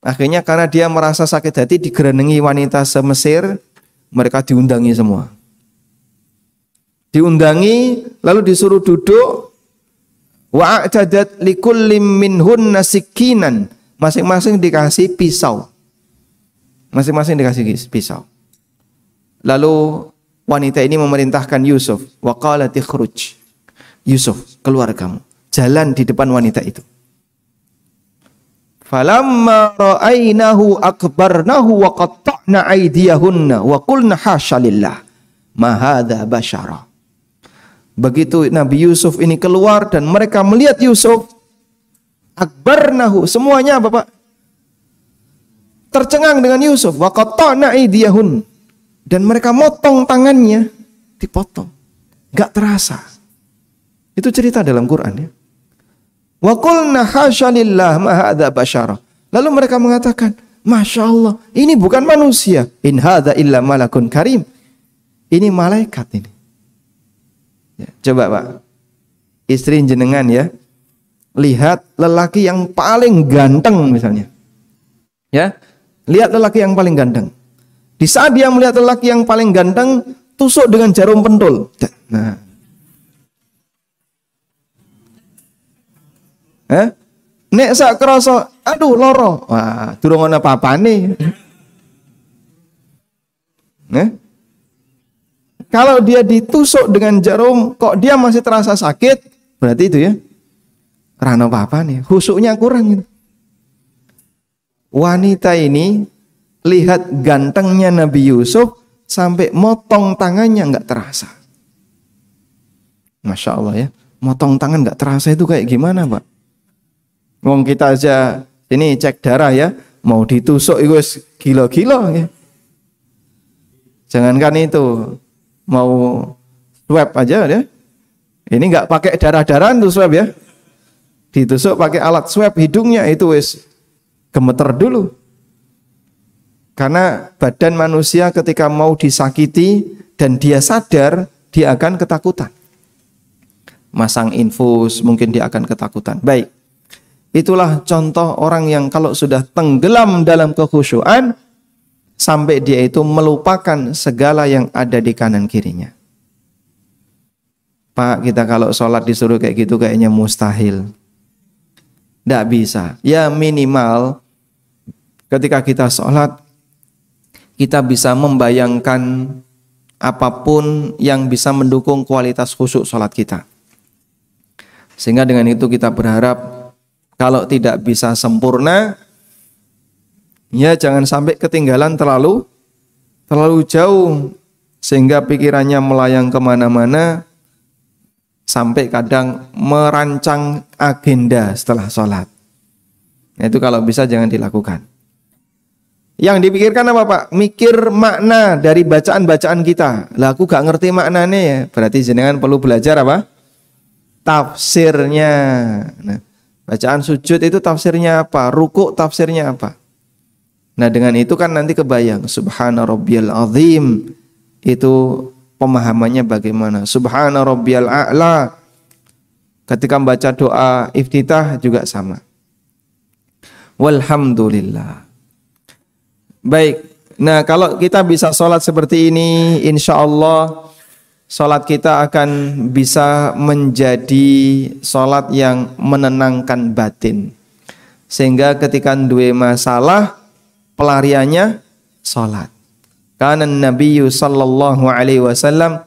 Akhirnya karena dia merasa sakit hati digeranengi wanita se-Mesir, mereka diundangi semua. Diundangi lalu disuruh duduk. Wa'ajadat likullim minhunna sikinan. Masing-masing dikasih pisau. Masing-masing dikasih pisau. Lalu wanita ini memerintahkan Yusuf. Wa qalat ikhruj. Yusuf, keluar kamu. Jalan di depan wanita itu. Falamma ra'ainahu akbarnahu wa qatta'na aydiyahunna wa qulna hasya lillah. Ma hadza basyara. Begitu Nabi Yusuf ini keluar dan mereka melihat Yusuf, akbarnahu, semuanya apa, Pak? Tercengang dengan Yusuf. Wa qatta'na aydiyahun, dan mereka motong tangannya, dipotong. Enggak terasa. Itu cerita dalam Quran, ya. Wa qulna hasya lillah ma hadza basyara. Lalu mereka mengatakan, Masya Allah, ini bukan manusia. In hadza illa malakun karim. Ini malaikat ini. Ya, coba Pak, istri jenengan ya, lihat lelaki yang paling ganteng misalnya. Ya, lihat lelaki yang paling ganteng. Di saat dia melihat lelaki yang paling ganteng, tusuk dengan jarum pentul. Nah, nek sak krasa, aduh loro. Wah, durung ana apa-apane. Kalau dia ditusuk dengan jarum, kok dia masih terasa sakit, berarti itu ya, rano apa nih, khusuknya kurang. Gitu. Wanita ini lihat gantengnya Nabi Yusuf sampai motong tangannya nggak terasa. Masya Allah ya, motong tangan nggak terasa itu kayak gimana Pak? Wong kita aja ini cek darah ya, mau ditusuk itu gila-gila ya. Jangankan itu, mau swab aja ya. Ini nggak pakai darah-darahan tuh swab ya. Ditusuk pakai alat swab hidungnya itu wis gemeter dulu. Karena badan manusia ketika mau disakiti dan dia sadar, dia akan ketakutan. Masang infus mungkin dia akan ketakutan. Baik. Itulah contoh orang yang kalau sudah tenggelam dalam kekhusyuan sampai dia itu melupakan segala yang ada di kanan kirinya. Pak, kita kalau sholat disuruh kayak gitu kayaknya mustahil. Tidak bisa. Ya minimal ketika kita sholat, kita bisa membayangkan apapun yang bisa mendukung kualitas khusyuk sholat kita. Sehingga dengan itu kita berharap kalau tidak bisa sempurna, ya jangan sampai ketinggalan terlalu jauh. Sehingga pikirannya melayang kemana-mana, sampai kadang merancang agenda setelah sholat. Nah, itu kalau bisa jangan dilakukan. Yang dipikirkan apa Pak? Mikir makna dari bacaan-bacaan kita. Lah aku gak ngerti maknanya ya. Berarti jenengan perlu belajar apa? Tafsirnya. Nah, bacaan sujud itu tafsirnya apa? Rukuk tafsirnya apa? Nah dengan itu kan nanti kebayang. Subhana rabbiyal azim. Itu pemahamannya bagaimana? Subhana rabbiyal a'la. Ketika membaca doa iftitah juga sama. Walhamdulillah. Baik, nah kalau kita bisa sholat seperti ini, insya Allah sholat kita akan bisa menjadi sholat yang menenangkan batin. Sehingga ketika dua masalah, pelariannya sholat. Karena Nabi sallallahu alaihi wasallam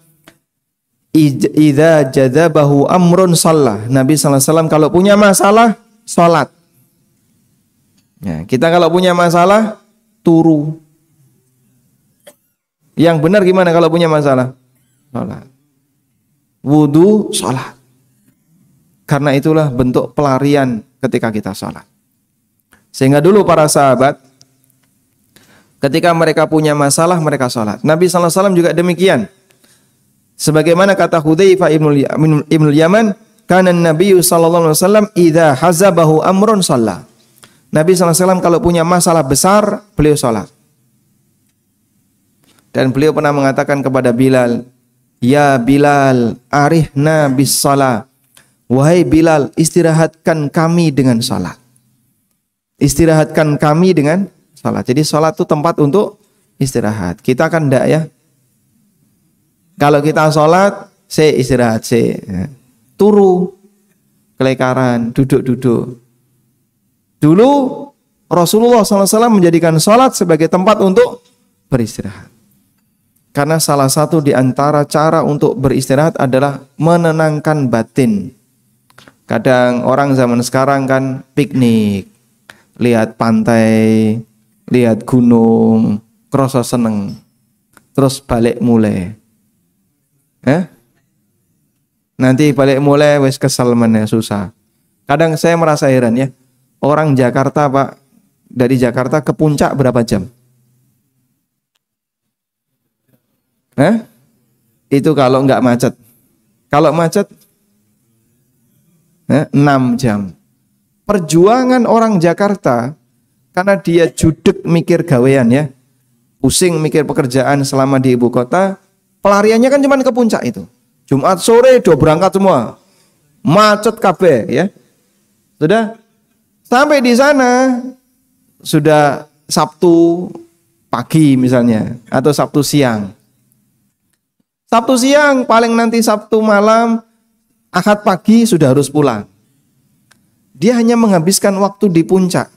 idza jadabahu amrun shalah. Nabi sallallahu alaihi wasallam kalau punya masalah, sholat. Ya, kita kalau punya masalah turu. Yang benar gimana kalau punya masalah? Sholat. Wudu, sholat. Karena itulah bentuk pelarian ketika kita sholat. Sehingga dulu para sahabat, ketika mereka punya masalah, mereka sholat. Nabi SAW juga demikian. Sebagaimana kata Hudzaifah ibnul Yaman, kana Nabi SAW idza hazabahu amrun shalla. Nabi SAW kalau punya masalah besar, beliau sholat. Dan beliau pernah mengatakan kepada Bilal, ya Bilal, arihna bis shalah. Wahai Bilal, istirahatkan kami dengan sholat. Istirahatkan kami dengan sholat. Jadi sholat itu tempat untuk istirahat. Kita kan enggak ya. Kalau kita sholat, saya istirahat, saya turu, kelekaran, duduk-duduk. Dulu Rasulullah SAW menjadikan sholat sebagai tempat untuk beristirahat. Karena salah satu di antara cara untuk beristirahat adalah menenangkan batin. Kadang orang zaman sekarang kan piknik, lihat pantai, lihat gunung, kroso seneng, terus balik mulai. Nanti balik mulai wis kesel meneh susah. Kadang saya merasa heran ya. Orang Jakarta Pak, dari Jakarta ke puncak berapa jam? Itu kalau nggak macet. Kalau macet 6 jam. Perjuangan orang Jakarta karena dia judek mikir gawean ya, pusing mikir pekerjaan selama di ibu kota, pelariannya kan cuma ke puncak itu. Jumat sore udah berangkat semua, macet kabeh ya. Sudah sampai di sana sudah Sabtu pagi misalnya atau Sabtu siang. Sabtu siang paling nanti Sabtu malam, Ahad pagi sudah harus pulang. Dia hanya menghabiskan waktu di puncak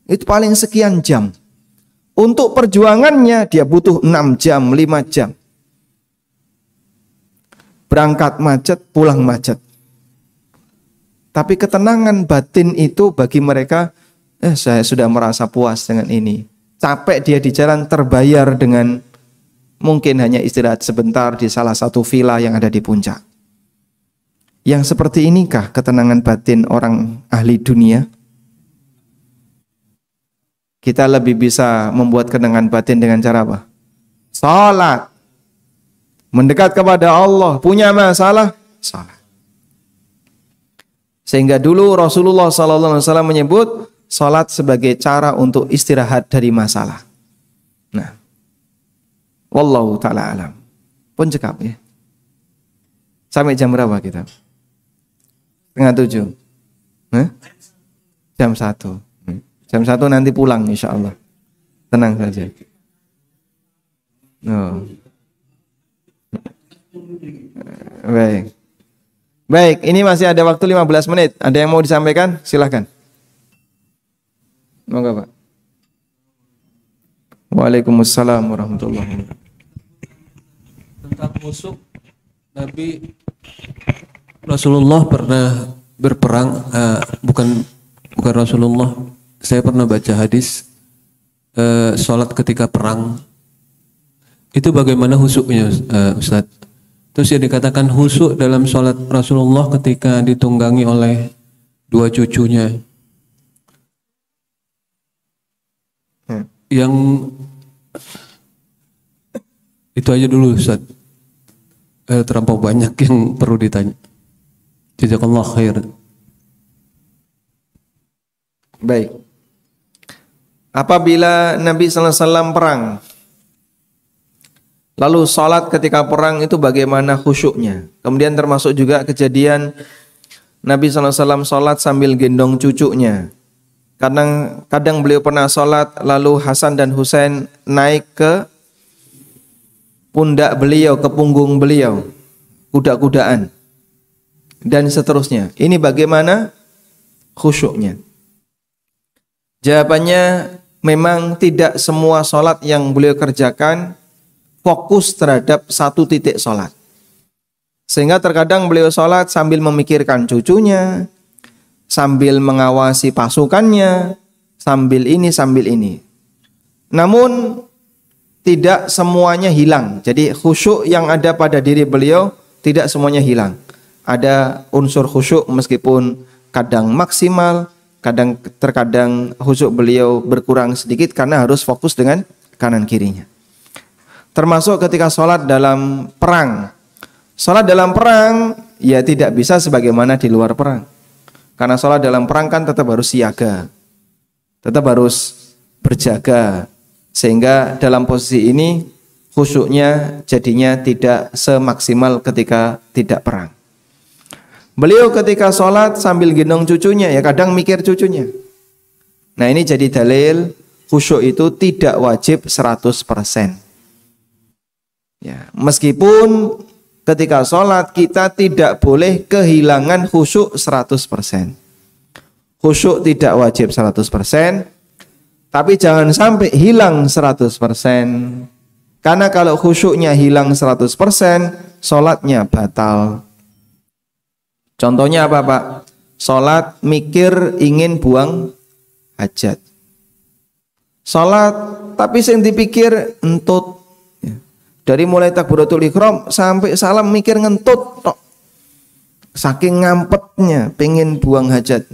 itu paling sekian jam. Untuk perjuangannya dia butuh 6 jam, 5 jam. Berangkat macet, pulang macet. Tapi ketenangan batin itu bagi mereka, saya sudah merasa puas dengan ini. Capek dia di jalan terbayar dengan mungkin hanya istirahat sebentar di salah satu villa yang ada di puncak. Yang seperti inikah ketenangan batin orang ahli dunia? Kita lebih bisa membuat ketenangan batin dengan cara apa? Salat. Mendekat kepada Allah. Punya masalah? Salat. Sehingga dulu Rasulullah SAW menyebut salat sebagai cara untuk istirahat dari masalah. Nah, wallahu ta'ala alam. Pun cekap ya. Sampai jam berapa kita? 6:30. Jam 1. Jam 1 nanti pulang insya Allah. Tenang saja. Oh. Baik. Baik, ini masih ada waktu 15 menit. Ada yang mau disampaikan? Silahkan. Monggo Pak. Waalaikumsalam warahmatullahi wabarakatuh. Tentang musuh, Nabi Rasulullah pernah berperang, bukan Rasulullah. Saya pernah baca hadis sholat ketika perang itu bagaimana khusyuknya, Ustaz? Terus yang dikatakan khusyuk dalam sholat Rasulullah ketika ditunggangi oleh 2 cucunya. Yang itu aja dulu, Ustaz. Terlampau banyak yang perlu ditanya. Jazakallah khair. Baik. Apabila Nabi SAW perang, lalu sholat ketika perang itu bagaimana khusyuknya? Kemudian termasuk juga kejadian Nabi SAW sholat sambil gendong cucunya. Kadang beliau pernah sholat, lalu Hasan dan Husain naik ke pundak beliau, ke punggung beliau, kuda-kudaan, dan seterusnya. Ini bagaimana khusyuknya? Jawabannya, memang tidak semua sholat yang beliau kerjakan fokus terhadap satu titik sholat. Sehingga terkadang beliau sholat sambil memikirkan cucunya, sambil mengawasi pasukannya, sambil ini, sambil ini. Namun tidak semuanya hilang. Jadi khusyuk yang ada pada diri beliau tidak semuanya hilang. Ada unsur khusyuk meskipun kadang maksimal, terkadang khusyuk beliau berkurang sedikit karena harus fokus dengan kanan kirinya. Termasuk ketika sholat dalam perang. Sholat dalam perang ya tidak bisa sebagaimana di luar perang. Karena sholat dalam perang kan tetap harus siaga, tetap harus berjaga. Sehingga dalam posisi ini khusyuknya jadinya tidak semaksimal ketika tidak perang. Beliau ketika sholat sambil gendong cucunya, ya kadang mikir cucunya. Nah ini jadi dalil khusyuk itu tidak wajib 100%. Ya, meskipun ketika sholat kita tidak boleh kehilangan khusyuk 100%. Khusyuk tidak wajib 100%, tapi jangan sampai hilang 100%. Karena kalau khusyuknya hilang 100%, sholatnya batal. Contohnya apa Pak? Sholat mikir ingin buang hajat. Sholat tapi yang dipikir entut. Dari mulai takbiratul ihram sampai salam mikir ngentut tok. Saking ngampetnya pengen buang hajat.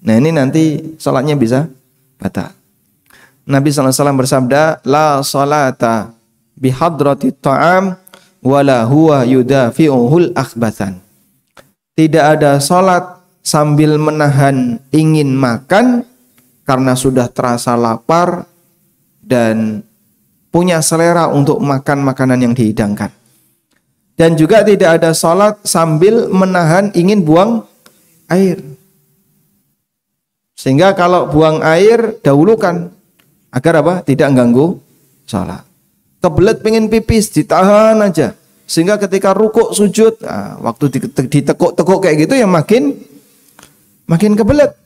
Nah ini nanti sholatnya bisa batal. Nabi SAW bersabda, la sholata bihadrati ta'am wala huwa yudafi'uhul akhbathan. Tidak ada sholat sambil menahan ingin makan karena sudah terasa lapar dan punya selera untuk makan makanan yang dihidangkan. Dan juga tidak ada sholat sambil menahan ingin buang air. Sehingga kalau buang air dahulukan agar apa? Tidak mengganggu sholat. Kebelet pengen pipis ditahan aja. Sehingga ketika rukuk sujud, waktu ditekuk-tekuk kayak gitu ya makin kebelet.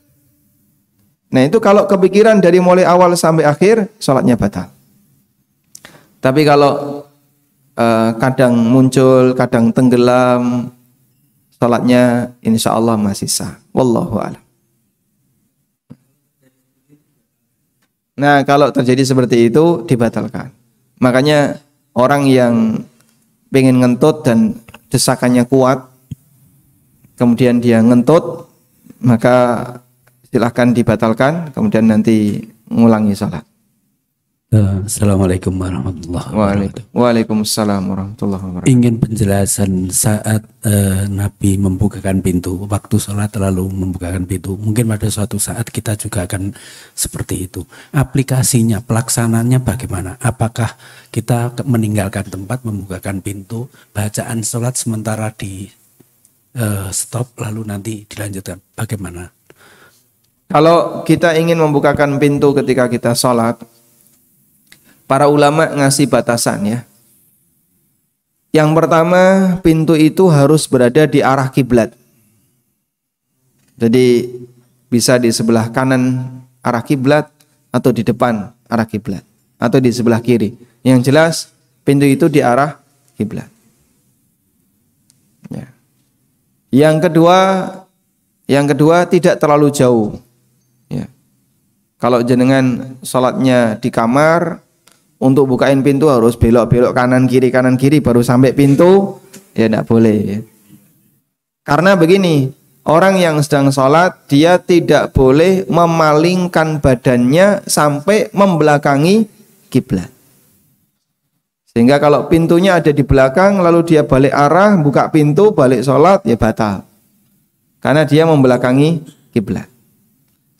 Nah itu kalau kepikiran dari mulai awal sampai akhir, sholatnya batal. Tapi kalau kadang muncul, kadang tenggelam, sholatnya insya Allah masih sah. Wallahu a'lam. Nah kalau terjadi seperti itu dibatalkan. Makanya orang yang pengen ngentut dan desakannya kuat, kemudian dia ngentut, maka silahkan dibatalkan, kemudian nanti mengulangi sholat. Assalamualaikum warahmatullahi wabarakatuh. Waalaikumsalam warahmatullahi wabarakatuh. Ingin penjelasan saat Nabi membukakan pintu, waktu sholat lalu membukakan pintu. Mungkin pada suatu saat kita juga akan seperti itu. Aplikasinya, pelaksanaannya bagaimana? Apakah kita meninggalkan tempat, membukakan pintu, bacaan sholat sementara di stop lalu nanti dilanjutkan? Bagaimana? Kalau kita ingin membukakan pintu ketika kita sholat, para ulama ngasih batasan ya. Yang pertama, pintu itu harus berada di arah kiblat. Jadi bisa di sebelah kanan arah kiblat atau di depan arah kiblat atau di sebelah kiri. Yang jelas pintu itu di arah kiblat. Ya. Yang kedua tidak terlalu jauh. Ya. Kalau jenengan sholatnya di kamar, untuk bukain pintu harus belok-belok kanan kiri baru sampai pintu, ya tidak boleh ya. Karena begini, orang yang sedang sholat dia tidak boleh memalingkan badannya sampai membelakangi kiblat. Sehingga kalau pintunya ada di belakang lalu dia balik arah, buka pintu, balik sholat, ya batal. Karena dia membelakangi kiblat.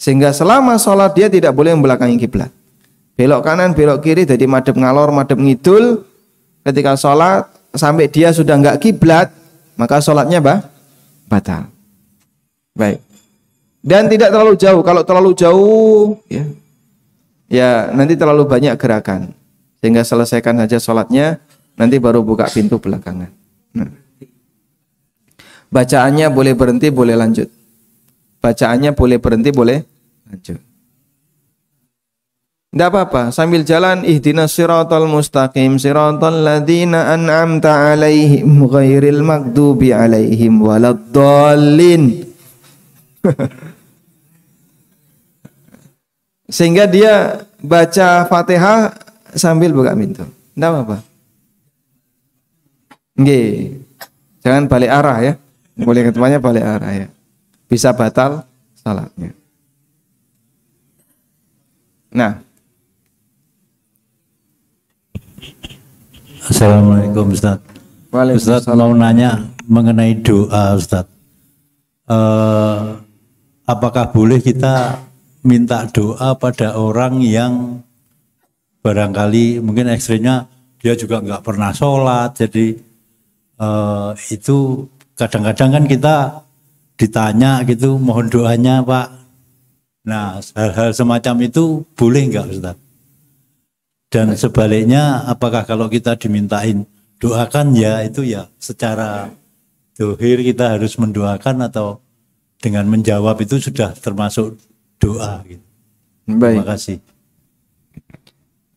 Sehingga selama sholat dia tidak boleh membelakangi kiblat. Belok kanan, belok kiri, jadi madhep ngalor, madhep ngidul. Ketika sholat sampai dia sudah enggak kiblat, maka sholatnya batal. Baik. Dan tidak terlalu jauh. Kalau terlalu jauh, ya nanti terlalu banyak gerakan. Sehingga selesaikan saja sholatnya, nanti baru buka pintu belakangan. Nah. Bacaannya boleh berhenti, boleh lanjut. Bacaannya boleh berhenti, boleh lanjut. Tidak apa-apa, sambil jalan ihdinas siratal mustaqim siratal ladzina an'amta alaihim ghairil maghdubi alaihim waladdallin. Sehingga dia baca Fatihah sambil buka pintu. Tidak apa-apa. Nggih. Jangan balik arah ya. Boleh ketemuannya balik arah ya. Bisa batal salatnya. Nah, Assalamualaikum Ustaz. Ustaz mau nanya mengenai doa Ustaz. Apakah boleh kita minta doa pada orang yang barangkali mungkin ekstrimnya dia juga nggak pernah sholat, jadi itu kadang-kadang kan kita ditanya gitu mohon doanya Pak. Nah hal-hal semacam itu boleh nggak Ustaz? Dan sebaliknya apakah kalau kita dimintain doakan ya itu ya secara dohir kita harus mendoakan atau dengan menjawab itu sudah termasuk doa gitu. Baik. Terima kasih.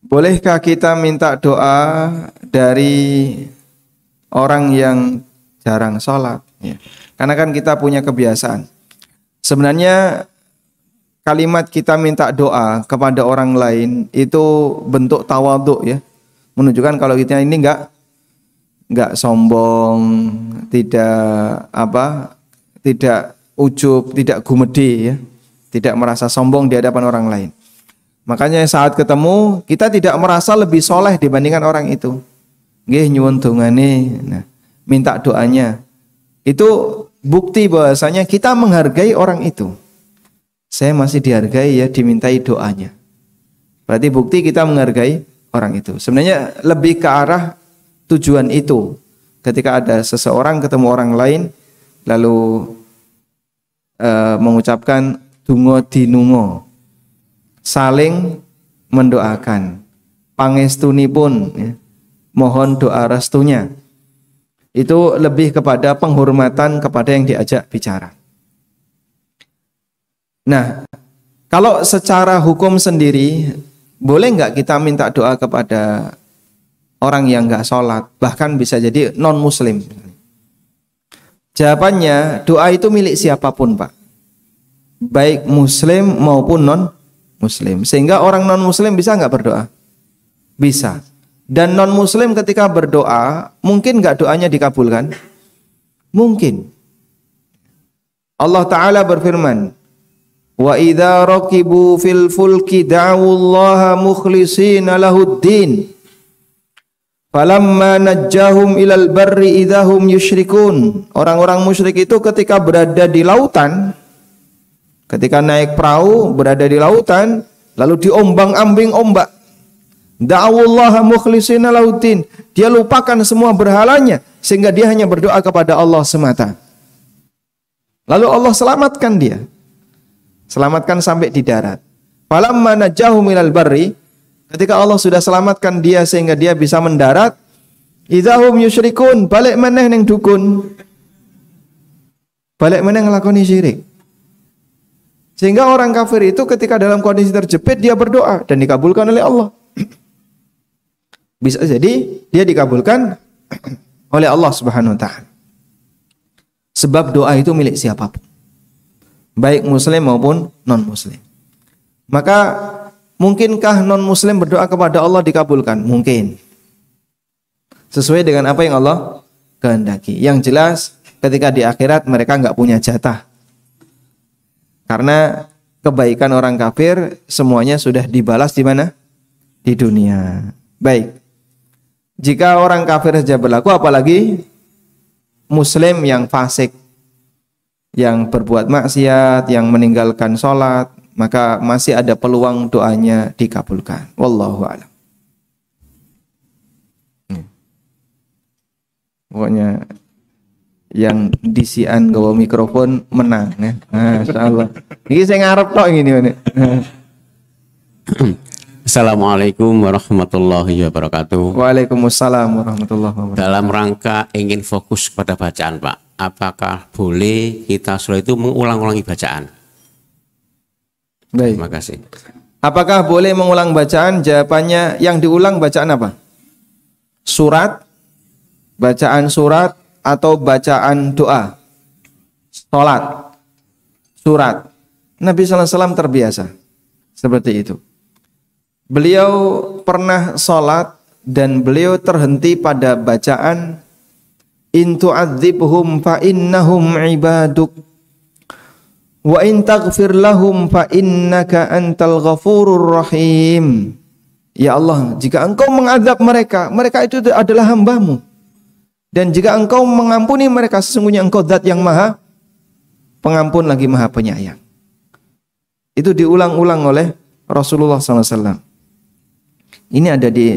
Bolehkah kita minta doa dari orang yang jarang sholat? Ya. Karena kan kita punya kebiasaan. Sebenarnya kalimat kita minta doa kepada orang lain itu bentuk tawadhu ya. Menunjukkan kalau kita ini enggak sombong, tidak ujub, tidak gumedi ya. Tidak merasa sombong di hadapan orang lain. Makanya saat ketemu kita tidak merasa lebih soleh dibandingkan orang itu. Nggih nyuwun dongane, nah, minta doanya. Itu bukti bahwasanya kita menghargai orang itu. saya masih dihargai ya, dimintai doanya. Berarti bukti kita menghargai orang itu. Sebenarnya lebih ke arah tujuan itu. Ketika ada seseorang ketemu orang lain lalu mengucapkan donga dinunga, saling mendoakan, pangestunipun ya, mohon doa restunya. Itu lebih kepada penghormatan kepada yang diajak bicara. Nah, kalau secara hukum sendiri, boleh nggak kita minta doa kepada orang yang nggak sholat, bahkan bisa jadi non muslim? Jawabannya, doa itu milik siapapun, Pak, baik muslim maupun non muslim. Sehingga orang non muslim bisa nggak berdoa? Bisa. Dan non muslim ketika berdoa, mungkin nggak doanya dikabulkan? Mungkin. Allah Ta'ala berfirman, wa idza raqibu fil fulki da'awullaha mukhlishina lahuddin falamma najjahum ilal barri idahum yusyrikun. Orang-orang musyrik itu ketika berada di lautan, ketika naik perahu berada di lautan, lalu diombang-ambing ombak, da'awullaha mukhlishina lahuddin, dia lupakan semua berhalanya sehingga dia hanya berdoa kepada Allah semata. Lalu Allah selamatkan dia, selamatkan sampai di darat. Falamma najahum ilal barri, ketika Allah sudah selamatkan dia sehingga dia bisa mendarat, idahum yusyrikun, balik meneh ning dukun, balik meneh ngelakoni syirik. Sehingga orang kafir itu ketika dalam kondisi terjepit dia berdoa dan dikabulkan oleh Allah. Bisa jadi dia dikabulkan oleh Allah Subhanahu wa taala. Sebab doa itu milik siapapun, baik muslim maupun non muslim. Maka mungkinkah non muslim berdoa kepada Allah dikabulkan? Mungkin. Sesuai dengan apa yang Allah kehendaki. Yang jelas ketika di akhirat mereka enggak punya jatah. Karena kebaikan orang kafir semuanya sudah dibalas di mana? Di dunia. Baik. Jika orang kafir saja berlaku, apalagi muslim yang fasik, yang berbuat maksiat, yang meninggalkan sholat, maka masih ada peluang doanya dikabulkan. Wallahu a'lam. Pokoknya yang disian gawa mikrofon menang ya. Masyaallah. Iki sing ngarep tok ngene. Assalamualaikum warahmatullahi wabarakatuh. Waalaikumsalam warahmatullahi wabarakatuh. Dalam rangka ingin fokus pada bacaan, Pak, apakah boleh kita sholat itu mengulang-ulangi bacaan? Baik. Terima kasih. Apakah boleh mengulang bacaan? Jawabannya, yang diulang bacaan apa? Surat, bacaan surat, atau bacaan doa? Sholat, surat. Nabi SAW terbiasa seperti itu. Beliau pernah sholat dan beliau terhenti pada bacaan in tu'adzibhum fa innahum ibaduk wa in taghfir lahum fa innaka antal ghafurur rahim. Ya Allah, jika engkau mengadab mereka, mereka itu adalah hambamu. Dan jika engkau mengampuni mereka, sesungguhnya engkau zat yang maha pengampun lagi maha penyayang. Itu diulang-ulang oleh Rasulullah SAW. Ini ada di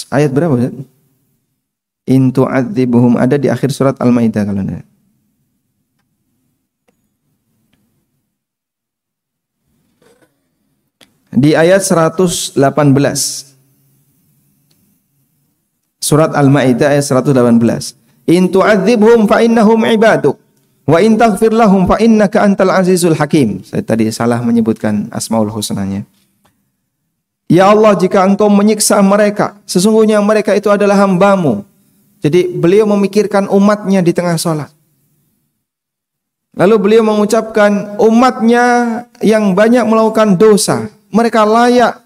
ayat berapa? In tu'adzibuhum, ada di akhir surat Al-Maidah kalau ada. Di ayat 118. Surat Al-Maidah ayat 118. In tu'adzibhum fa innahum ibaduk wa in taghfir lahum fa innaka antal azizul hakim. Saya tadi salah menyebutkan Asmaul Husnanya. Ya Allah, jika engkau menyiksa mereka, sesungguhnya mereka itu adalah hambamu. Jadi beliau memikirkan umatnya di tengah sholat. Lalu beliau mengucapkan umatnya yang banyak melakukan dosa, mereka layak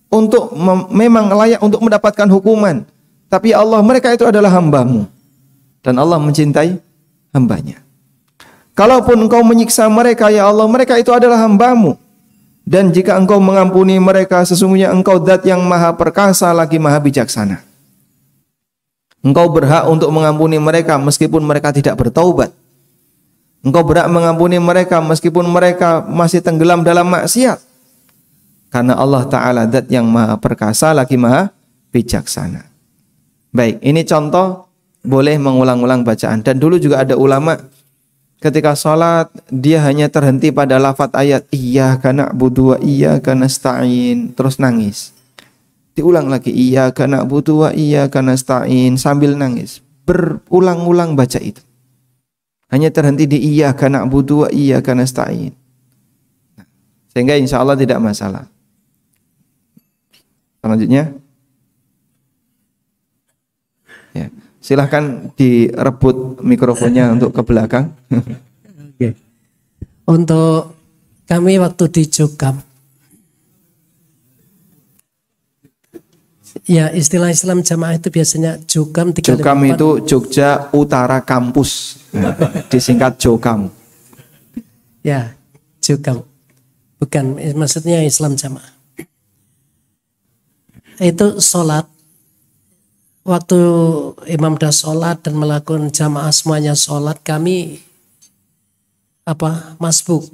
untuk memang layak untuk mendapatkan hukuman. Tapi ya Allah, mereka itu adalah hambamu. Dan Allah mencintai hambanya. Kalaupun engkau menyiksa mereka, ya Allah, mereka itu adalah hambamu. Dan jika engkau mengampuni mereka, sesungguhnya engkau zat yang maha perkasa lagi maha bijaksana. Engkau berhak untuk mengampuni mereka meskipun mereka tidak bertaubat. Engkau berhak mengampuni mereka meskipun mereka masih tenggelam dalam maksiat. Karena Allah Ta'ala zat yang maha perkasa lagi maha bijaksana. Baik, ini contoh boleh mengulang-ulang bacaan. Dan dulu juga ada ulama ketika sholat dia hanya terhenti pada lafaz ayat iyyaka na'budu wa iyyaka nasta'in, terus nangis. Diulang lagi iyyaka na'budu wa iyyaka nasta'in sambil nangis. Berulang-ulang baca itu. Hanya terhenti di iyyaka na'budu wa iyyaka nasta'in. Sehingga insya Allah tidak masalah. Selanjutnya, ya, silahkan direbut mikrofonnya untuk ke belakang. Oke. Untuk kami waktu di Jokam, ya istilah Islam jamaah itu biasanya Jokam 354. Jokam itu Jogja Utara Kampus, disingkat Jokam. Ya, Jokam. Bukan, maksudnya Islam jamaah. Itu sholat. Waktu imam dah sholat dan melakukan jamaah semuanya sholat, kami masbuk.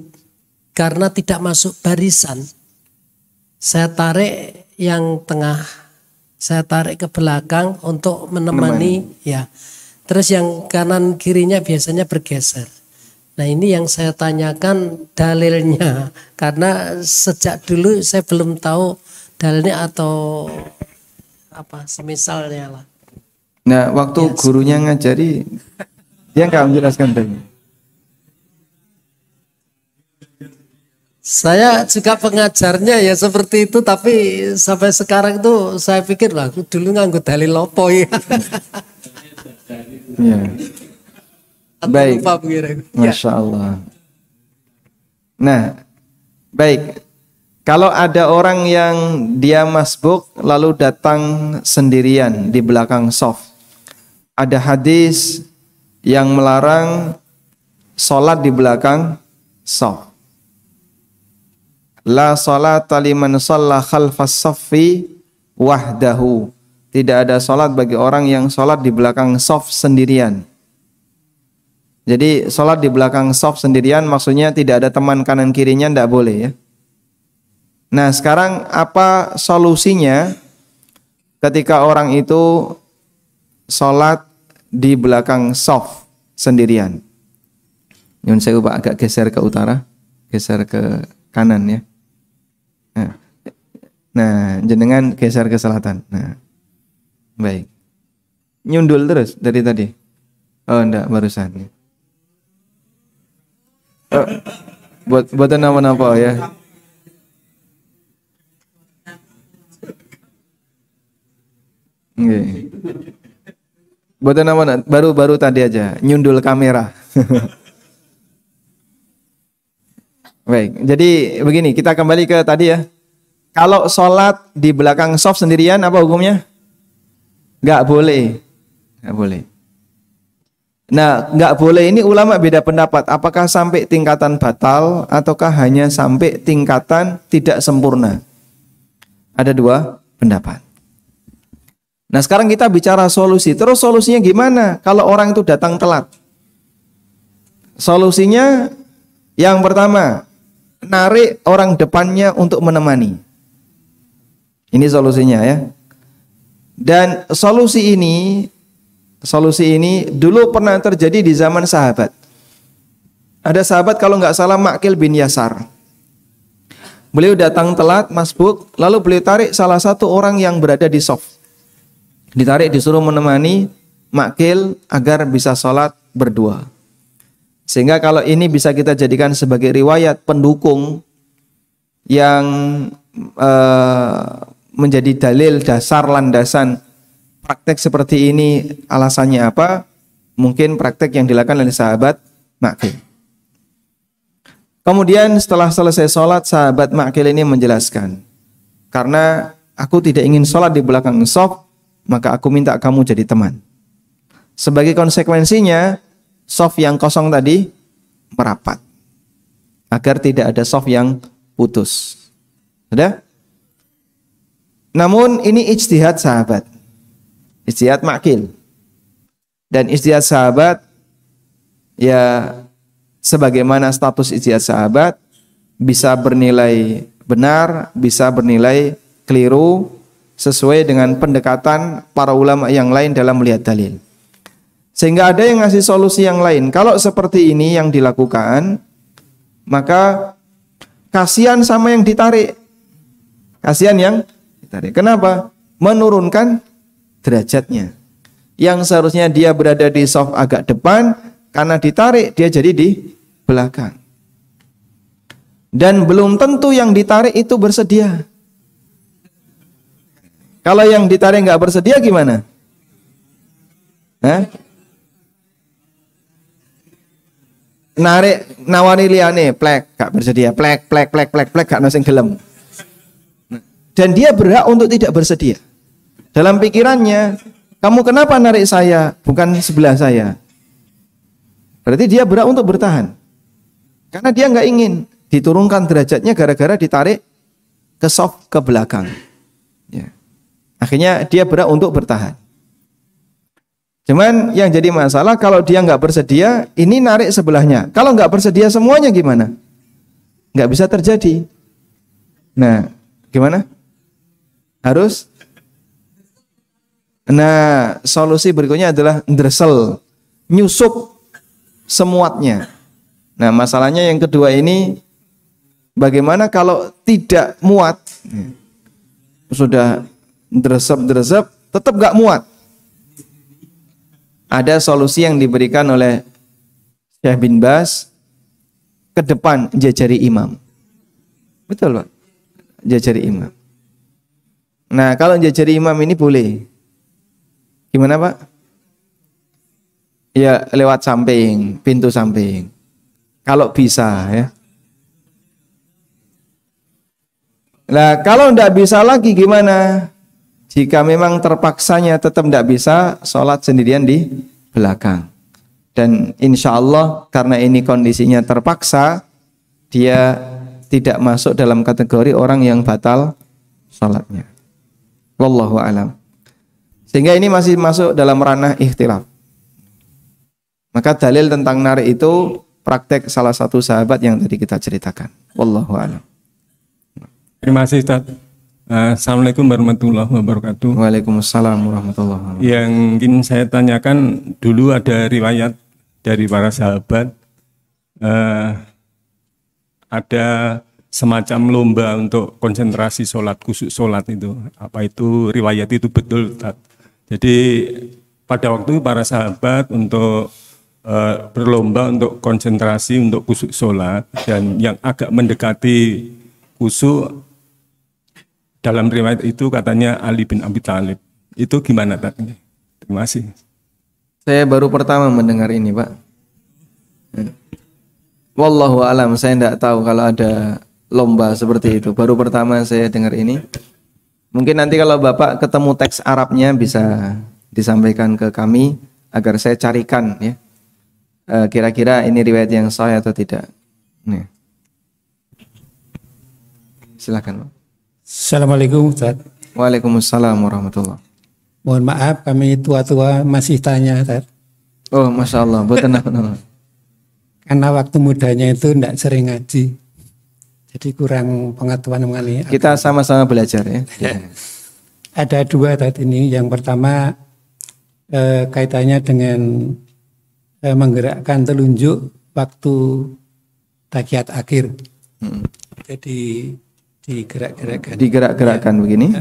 Karena tidak masuk barisan. Saya tarik yang tengah. Saya tarik ke belakang untuk menemani. Ya. Terus yang kanan kirinya biasanya bergeser. Nah ini yang saya tanyakan dalilnya. Karena sejak dulu saya belum tahu dalilnya atau semisalnya lah. Nah waktu gurunya ngajari dia nggak menjelaskan tadi. Saya juga pengajarnya ya seperti itu, tapi sampai sekarang itu saya pikir lah dulu nganggo dalil lopo ya. Ya. Baik. Lupa begitu. Masya Allah. Nah, baik. Kalau ada orang yang dia masbuk lalu datang sendirian di belakang shaf, ada hadis yang melarang sholat di belakang shaf. La sholata liman shalla khalfas shaffi wahdahu. Tidak ada sholat bagi orang yang sholat di belakang shaf sendirian. Jadi sholat di belakang shaf sendirian maksudnya tidak ada teman kanan kirinya, tidak boleh ya. Nah sekarang apa solusinya ketika orang itu sholat di belakang shaf sendirian? Nyun saya Pak agak geser ke utara, geser ke kanan ya. Nah jenengan geser ke selatan. Nah baik. Nyundul terus dari tadi. Oh enggak, barusan. Buatan apa-apa ya. Okay. Buatan apa? Baru tadi aja nyundul kamera. Baik, jadi begini, kita kembali ke tadi ya. Kalau sholat di belakang shaf sendirian apa hukumnya? Nggak boleh. Nggak boleh. Nah, nggak boleh ini ulama beda pendapat. Apakah sampai tingkatan batal ataukah hanya sampai tingkatan tidak sempurna? Ada dua pendapat. Nah, sekarang kita bicara solusi. Terus solusinya gimana kalau orang itu datang telat? Solusinya yang pertama, narik orang depannya untuk menemani. Ini solusinya ya. Dan solusi ini dulu pernah terjadi di zaman sahabat. Ada sahabat kalau nggak salah Ma'qil bin Yasar. Beliau datang telat, masbuk, lalu beliau tarik salah satu orang yang berada di shaf. Ditarik disuruh menemani Ma'qil agar bisa sholat berdua. Sehingga kalau ini bisa kita jadikan sebagai riwayat pendukung yang menjadi dalil dasar landasan praktek seperti ini. Alasannya apa? Mungkin praktek yang dilakukan oleh sahabat Ma'qil. Kemudian setelah selesai sholat, sahabat Ma'qil ini menjelaskan, karena aku tidak ingin sholat di belakang shaf, maka aku minta kamu jadi teman. Sebagai konsekuensinya, shaf yang kosong tadi merapat agar tidak ada shaf yang putus. Sudah? Namun ini ijtihad sahabat, ijtihad Ma'qil. Dan ijtihad sahabat ya sebagaimana status ijtihad sahabat, bisa bernilai benar, bisa bernilai keliru sesuai dengan pendekatan para ulama yang lain dalam melihat dalil. Sehingga ada yang ngasih solusi yang lain. Kalau seperti ini yang dilakukan, maka kasihan sama yang ditarik. Kasihan yang ditarik. Kenapa? Menurunkan derajatnya. Yang seharusnya dia berada di saf agak depan, karena ditarik dia jadi di belakang. Dan belum tentu yang ditarik itu bersedia. Kalau yang ditarik nggak bersedia gimana? Hah? Narik nawari liane plek gak bersedia, plek gak nosing gelem. Dan dia berhak untuk tidak bersedia. Dalam pikirannya, kamu kenapa narik saya bukan sebelah saya? Berarti dia berhak untuk bertahan. Karena dia nggak ingin diturunkan derajatnya gara-gara ditarik ke saf ke belakang. Ya. Akhirnya dia berhak untuk bertahan. Cuman yang jadi masalah kalau dia nggak bersedia, ini narik sebelahnya. Kalau nggak bersedia semuanya gimana? Nggak bisa terjadi. Nah, gimana? Harus. Nah, solusi berikutnya adalah ndresel, nyusup semuatnya. Nah, masalahnya yang kedua ini, bagaimana kalau tidak muat? Sudah ndresep, tetap nggak muat. Ada solusi yang diberikan oleh Syekh bin Baz, ke depan jajari imam. Betul Pak? Jajari imam. Nah kalau jajari imam ini boleh. Gimana Pak? Ya lewat samping, pintu samping. Kalau bisa ya. Nah kalau tidak bisa lagi gimana? Jika memang terpaksanya tetap tidak bisa, sholat sendirian di belakang. Dan insya Allah karena ini kondisinya terpaksa, dia tidak masuk dalam kategori orang yang batal sholatnya. Wallahu a'lam. Sehingga ini masih masuk dalam ranah ikhtilaf. Maka dalil tentang narik itu praktek salah satu sahabat yang tadi kita ceritakan. Wallahu a'lam. Terima kasih Ustaz. Assalamualaikum warahmatullahi wabarakatuh. Waalaikumsalam warahmatullahi wabarakatuh. Yang ingin saya tanyakan, dulu ada riwayat dari para sahabat, ada semacam lomba untuk konsentrasi sholat, khusyuk sholat itu. Apa itu riwayat itu betul Ustaz? Jadi pada waktu para sahabat untuk berlomba untuk konsentrasi untuk khusyuk sholat, dan yang agak mendekati khusyuk dalam riwayat itu katanya Ali bin Abi Thalib. Itu gimana tadi? Terima kasih. Saya baru pertama mendengar ini Pak. Wallahu alam, saya tidak tahu kalau ada lomba seperti itu. Baru pertama saya dengar ini. Mungkin nanti kalau Bapak ketemu teks Arabnya bisa disampaikan ke kami agar saya carikan ya. Kira-kira ini riwayat yang sahih atau tidak. Nih. Silakan Pak. Assalamualaikum Ustaz. Waalaikumsalam warahmatullahi. Mohon maaf kami tua-tua masih tanya Ustaz. Oh Masya Allah, betul. Karena waktu mudanya itu tidak sering ngaji. Jadi kurang pengetahuan mengenai. Kita sama-sama belajar ya. Ada dua tadi ini. Yang pertama kaitannya dengan menggerakkan telunjuk waktu tahiyat akhir. Jadi digerak-gerakkan begini.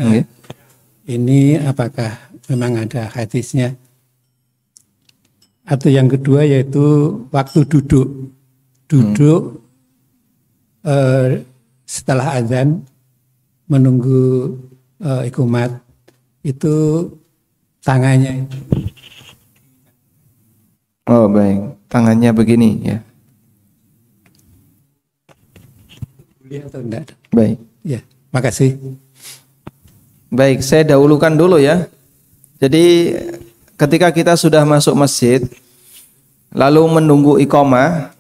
Ini apakah memang ada hadisnya? Atau yang kedua yaitu waktu duduk setelah azan menunggu iqamat itu tangannya. Oh baik, tangannya begini ya. Boleh atau enggak? Baik. Ya, makasih. Baik, saya dahulukan dulu ya. Jadi ketika kita sudah masuk masjid lalu menunggu iqamah,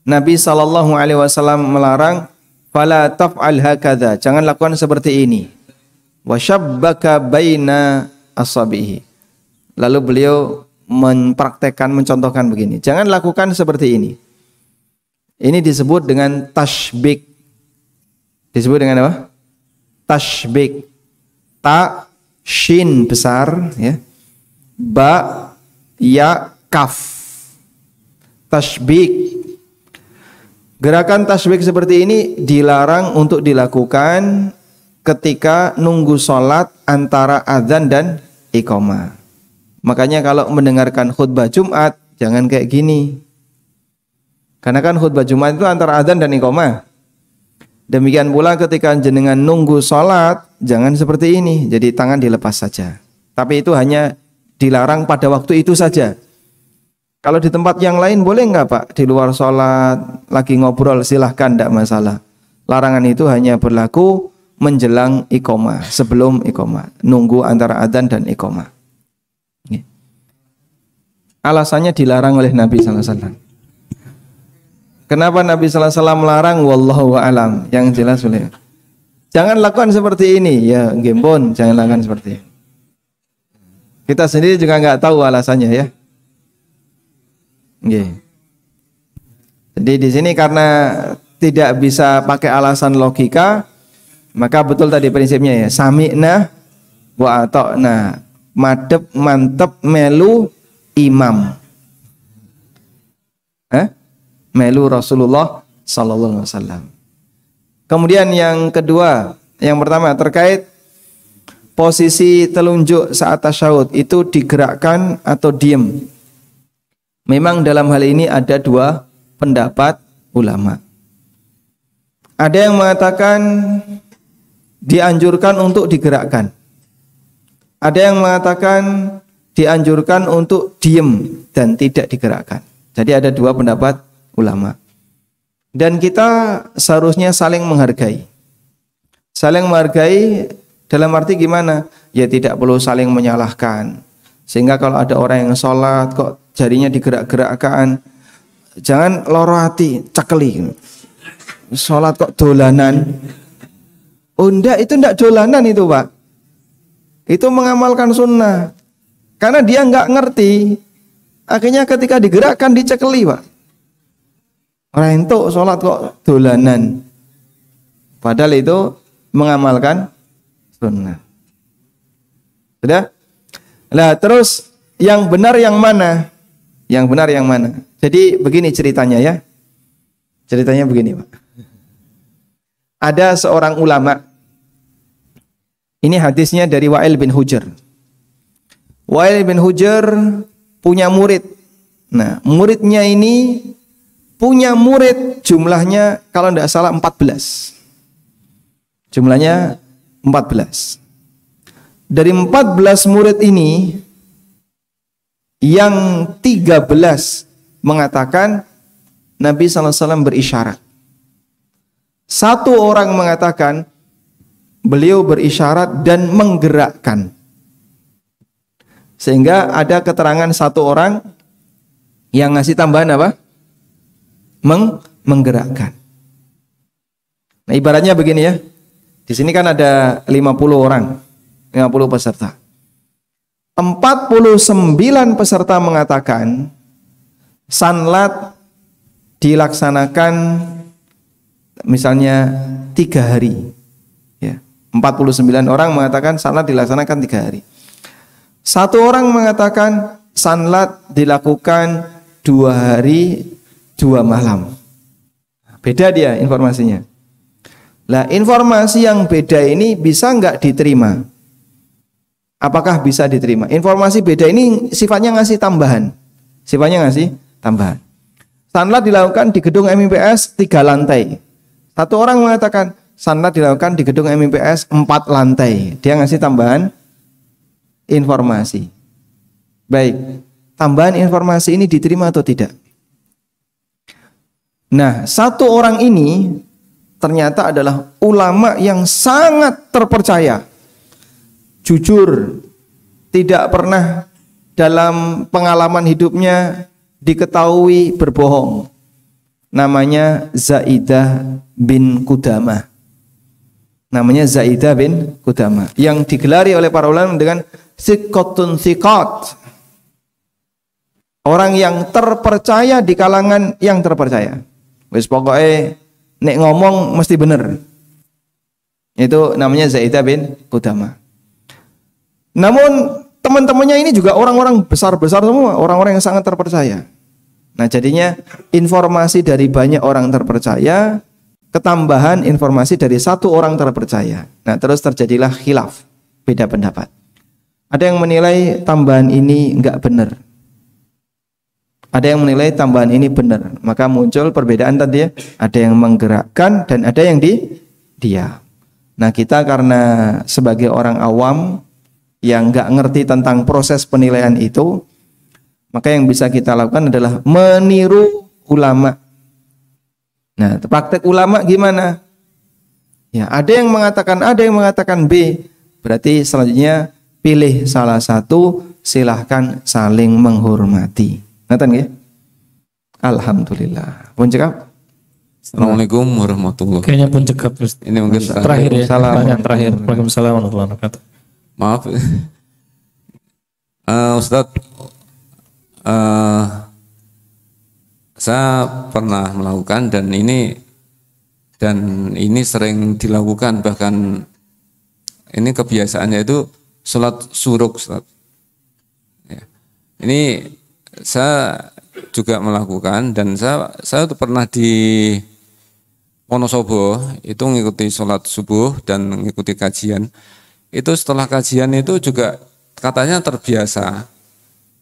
Nabi SAW melarang fala taf'al hakadha, jangan lakukan seperti ini. Wa syabbaka baina asabihi. Lalu beliau mempraktekkan, mencontohkan begini. Jangan lakukan seperti ini. Ini disebut dengan tashbik. Disebut dengan apa? Tashbik. Ta, shin besar, ya. Ba, ya, kaf. Tashbik. Gerakan tashbik seperti ini dilarang untuk dilakukan ketika nunggu sholat antara adzan dan iqamah. Makanya kalau mendengarkan khutbah Jumat jangan kayak gini. Karena kan khutbah Jumat itu antara adzan dan iqamah. Demikian pula ketika jenengan nunggu sholat jangan seperti ini. Jadi tangan dilepas saja. Tapi itu hanya dilarang pada waktu itu saja. Kalau di tempat yang lain boleh nggak Pak? Di luar sholat, lagi ngobrol silahkan, tidak masalah. Larangan itu hanya berlaku menjelang iqamah, sebelum iqamah. Nunggu antara adzan dan iqamah. Alasannya dilarang oleh Nabi SAW. Kenapa Nabi SAW melarang? Wallahu a'lam. Yang jelas boleh. Jangan lakukan seperti ini. Ya, gempon, jangan lakukan seperti ini. Kita sendiri juga nggak tahu alasannya ya. Jadi di sini karena tidak bisa pakai alasan logika, maka betul tadi prinsipnya ya. Sami'na wa ata'na. Madep, mantep, melu, imam. Melu Rasulullah sallallahu alaihi wasallam. Kemudian yang kedua, yang pertama terkait posisi telunjuk saat tasyahud itu digerakkan atau diem. Memang dalam hal ini ada dua pendapat ulama. Ada yang mengatakan dianjurkan untuk digerakkan. Ada yang mengatakan dianjurkan untuk diem dan tidak digerakkan. Jadi ada dua pendapat ulama. Dan kita seharusnya saling menghargai. Saling menghargai dalam arti gimana? Ya tidak perlu saling menyalahkan. Sehingga kalau ada orang yang sholat kok jarinya digerak-gerakkan, jangan loro hati, cekeli. Sholat kok dolanan. Oh enggak, itu enggak dolanan itu Pak. Itu mengamalkan sunnah. Karena dia enggak ngerti. Akhirnya ketika digerakkan dicekeli Pak. Orang itu sholat kok dolanan. Padahal itu mengamalkan sunnah. Sudah? Nah terus yang benar yang mana? Yang benar yang mana? Jadi begini ceritanya ya. Ceritanya begini Pak. Ada seorang ulama. Ini hadisnya dari Wa'il bin Hujr. Wa'il bin Hujr punya murid. Nah muridnya ini punya murid jumlahnya kalau tidak salah 14. Jumlahnya 14. Dari 14 murid ini yang 13 mengatakan Nabi SAW berisyarat. Satu orang mengatakan beliau berisyarat dan menggerakkan. Sehingga ada keterangan satu orang yang ngasih tambahan apa? Menggerakkan. Nah ibaratnya begini ya. Di sini kan ada 50 orang, 50 peserta. 49 peserta mengatakan sanlat dilaksanakan misalnya 3 hari. Ya, 49 orang mengatakan sanlat dilaksanakan 3 hari. Satu orang mengatakan sanlat dilakukan 2 hari 2 malam. Beda dia informasinya. Lah informasi yang beda ini bisa nggak diterima? Apakah bisa diterima? Informasi beda ini sifatnya ngasih tambahan. Sifatnya ngasih tambahan. Sanlat dilakukan di gedung MIPS 3 lantai. Satu orang mengatakan sanlat dilakukan di gedung MIPS 4 lantai. Dia ngasih tambahan informasi. Baik, tambahan informasi ini diterima atau tidak? Nah, satu orang ini ternyata adalah ulama yang sangat terpercaya, jujur, tidak pernah dalam pengalaman hidupnya diketahui berbohong. Namanya Zaidah bin Qudamah. Namanya Zaidah bin Qudamah yang digelari oleh para ulama dengan thiqatun thiqat. Orang yang terpercaya di kalangan yang terpercaya. Wis pokoknya nek ngomong mesti bener. Itu namanya Zaidah bin Qudamah. Namun teman-temannya ini juga orang-orang besar-besar semua, orang-orang yang sangat terpercaya. Nah, jadinya informasi dari banyak orang terpercaya ketambahan informasi dari satu orang terpercaya. Nah, terus terjadilah khilaf, beda pendapat. Ada yang menilai tambahan ini enggak benar. Ada yang menilai tambahan ini benar. Maka muncul perbedaan tadi ya. Ada yang menggerakkan dan ada yang diam. Nah, kita karena sebagai orang awam yang enggak ngerti tentang proses penilaian itu, maka yang bisa kita lakukan adalah meniru ulama. Nah, praktek ulama gimana? Ya, ada yang mengatakan A, ada yang mengatakan B. Berarti selanjutnya pilih salah satu, silahkan saling menghormati. Ngerti nggih? Alhamdulillah. Pun cekap. Assalamualaikum warahmatullahi wabarakatuh. Kayaknya pun cekap. Ini mungkin terakhir ya. Pertanyaan terakhir. Waalaikumsalam warahmatullahi wabarakatuh. Maaf. Ustadz, saya pernah melakukan dan ini sering dilakukan, bahkan ini kebiasaannya itu sholat suruk, Ustadz. Ya. Ini saya juga melakukan dan saya pernah di Wonosobo itu mengikuti sholat subuh dan mengikuti kajian. Itu setelah kajian itu juga katanya terbiasa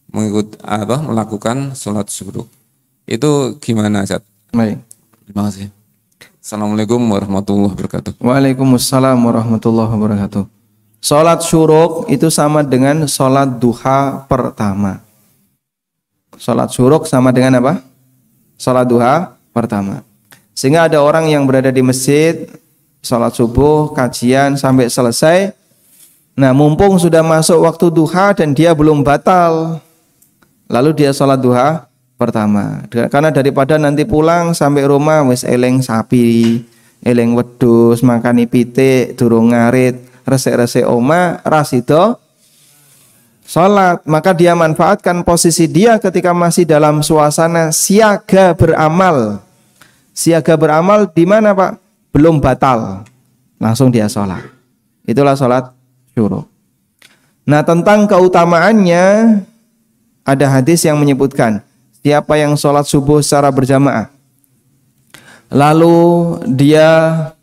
melakukan sholat suruk. Itu gimana, Ustaz? Baik. Terima kasih. Assalamualaikum warahmatullahi wabarakatuh. Waalaikumsalam warahmatullahi wabarakatuh. Sholat syuruk itu sama dengan sholat duha pertama. Sholat syuruk sama dengan apa? Sholat duha pertama. Sehingga ada orang yang berada di masjid, sholat subuh, kajian sampai selesai. Nah, mumpung sudah masuk waktu duha dan dia belum batal, lalu dia sholat duha pertama. Karena daripada nanti pulang sampai rumah wis eleng sapi, eleng wedhus, makani pitik, durung ngarit, resik-resik oma, rasido sholat. Maka dia manfaatkan posisi dia ketika masih dalam suasana siaga beramal. Siaga beramal di mana, Pak? Belum batal, langsung dia sholat. Itulah sholat syuruk. Nah, tentang keutamaannya ada hadis yang menyebutkan siapa yang sholat subuh secara berjamaah lalu dia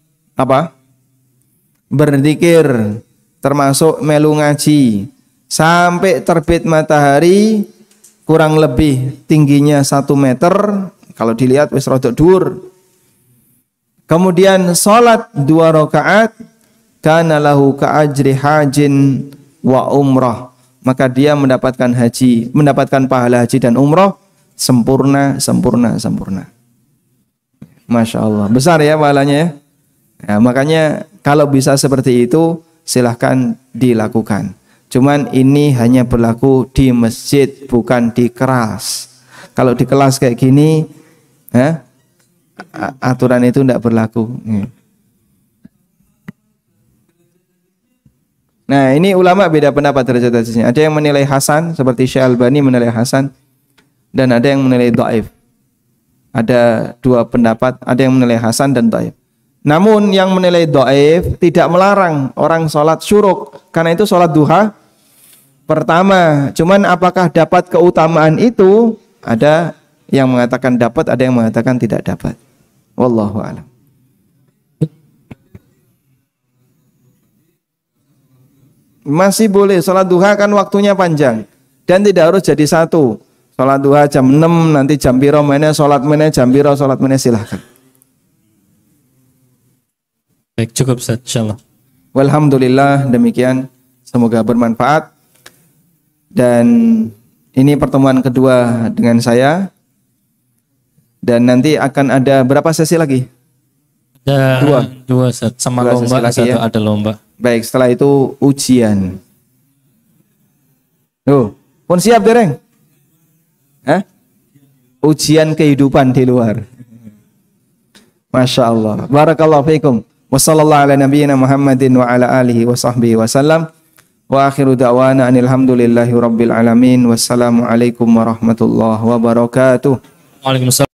berzikir termasuk melu ngaji sampai terbit matahari kurang lebih tingginya 1 meter, kalau dilihat wis rodok dhuwur, kemudian sholat 2 rakaat, kana lahu ka ajri hajin wa umrah, maka dia mendapatkan pahala haji dan umrah sempurna. Masya Allah, besar ya pahalanya ya. Nah, makanya kalau bisa seperti itu silahkan dilakukan. Cuman ini hanya berlaku di masjid, bukan di kelas. Kalau di kelas kayak gini, aturan itu tidak berlaku. Nah, ini ulama beda pendapat derajat hadisnya. Ada yang menilai hasan seperti Syekh Albani menilai hasan, dan ada yang menilai dhaif. Ada 2 pendapat, ada yang menilai hasan dan dhaif. Namun yang menilai dhaif tidak melarang orang sholat syuruk, karena itu sholat duha pertama. Cuman apakah dapat keutamaan itu? Ada yang mengatakan dapat, ada yang mengatakan tidak dapat. Wallahu a'lam. Masih boleh sholat duha, kan waktunya panjang dan tidak harus jadi satu. Sholat duha jam 6, nanti jam piro meneh sholat meneh, jam piro sholat meneh, silahkan. Baik, cukup Ustaz, insyaallah. Walhamdulillah, demikian, semoga bermanfaat. Dan ini pertemuan kedua dengan saya, dan nanti akan ada berapa sesi lagi? Ada dua Ustaz, sama dua lomba, lagi, ya? ada lomba. Baik, setelah itu ujian. Pun siap dereng? Ujian kehidupan di luar. Masya Allah. Barakallahu fiikum. Wassallallahu ala nabiyyina Muhammadin wa ala alihi wa sahbihi wa sallam. Wa akhiru da'wana anilhamdulillahi rabbil alamin. Wassalamualaikum warahmatullahi wabarakatuh. Waalaikumsalam.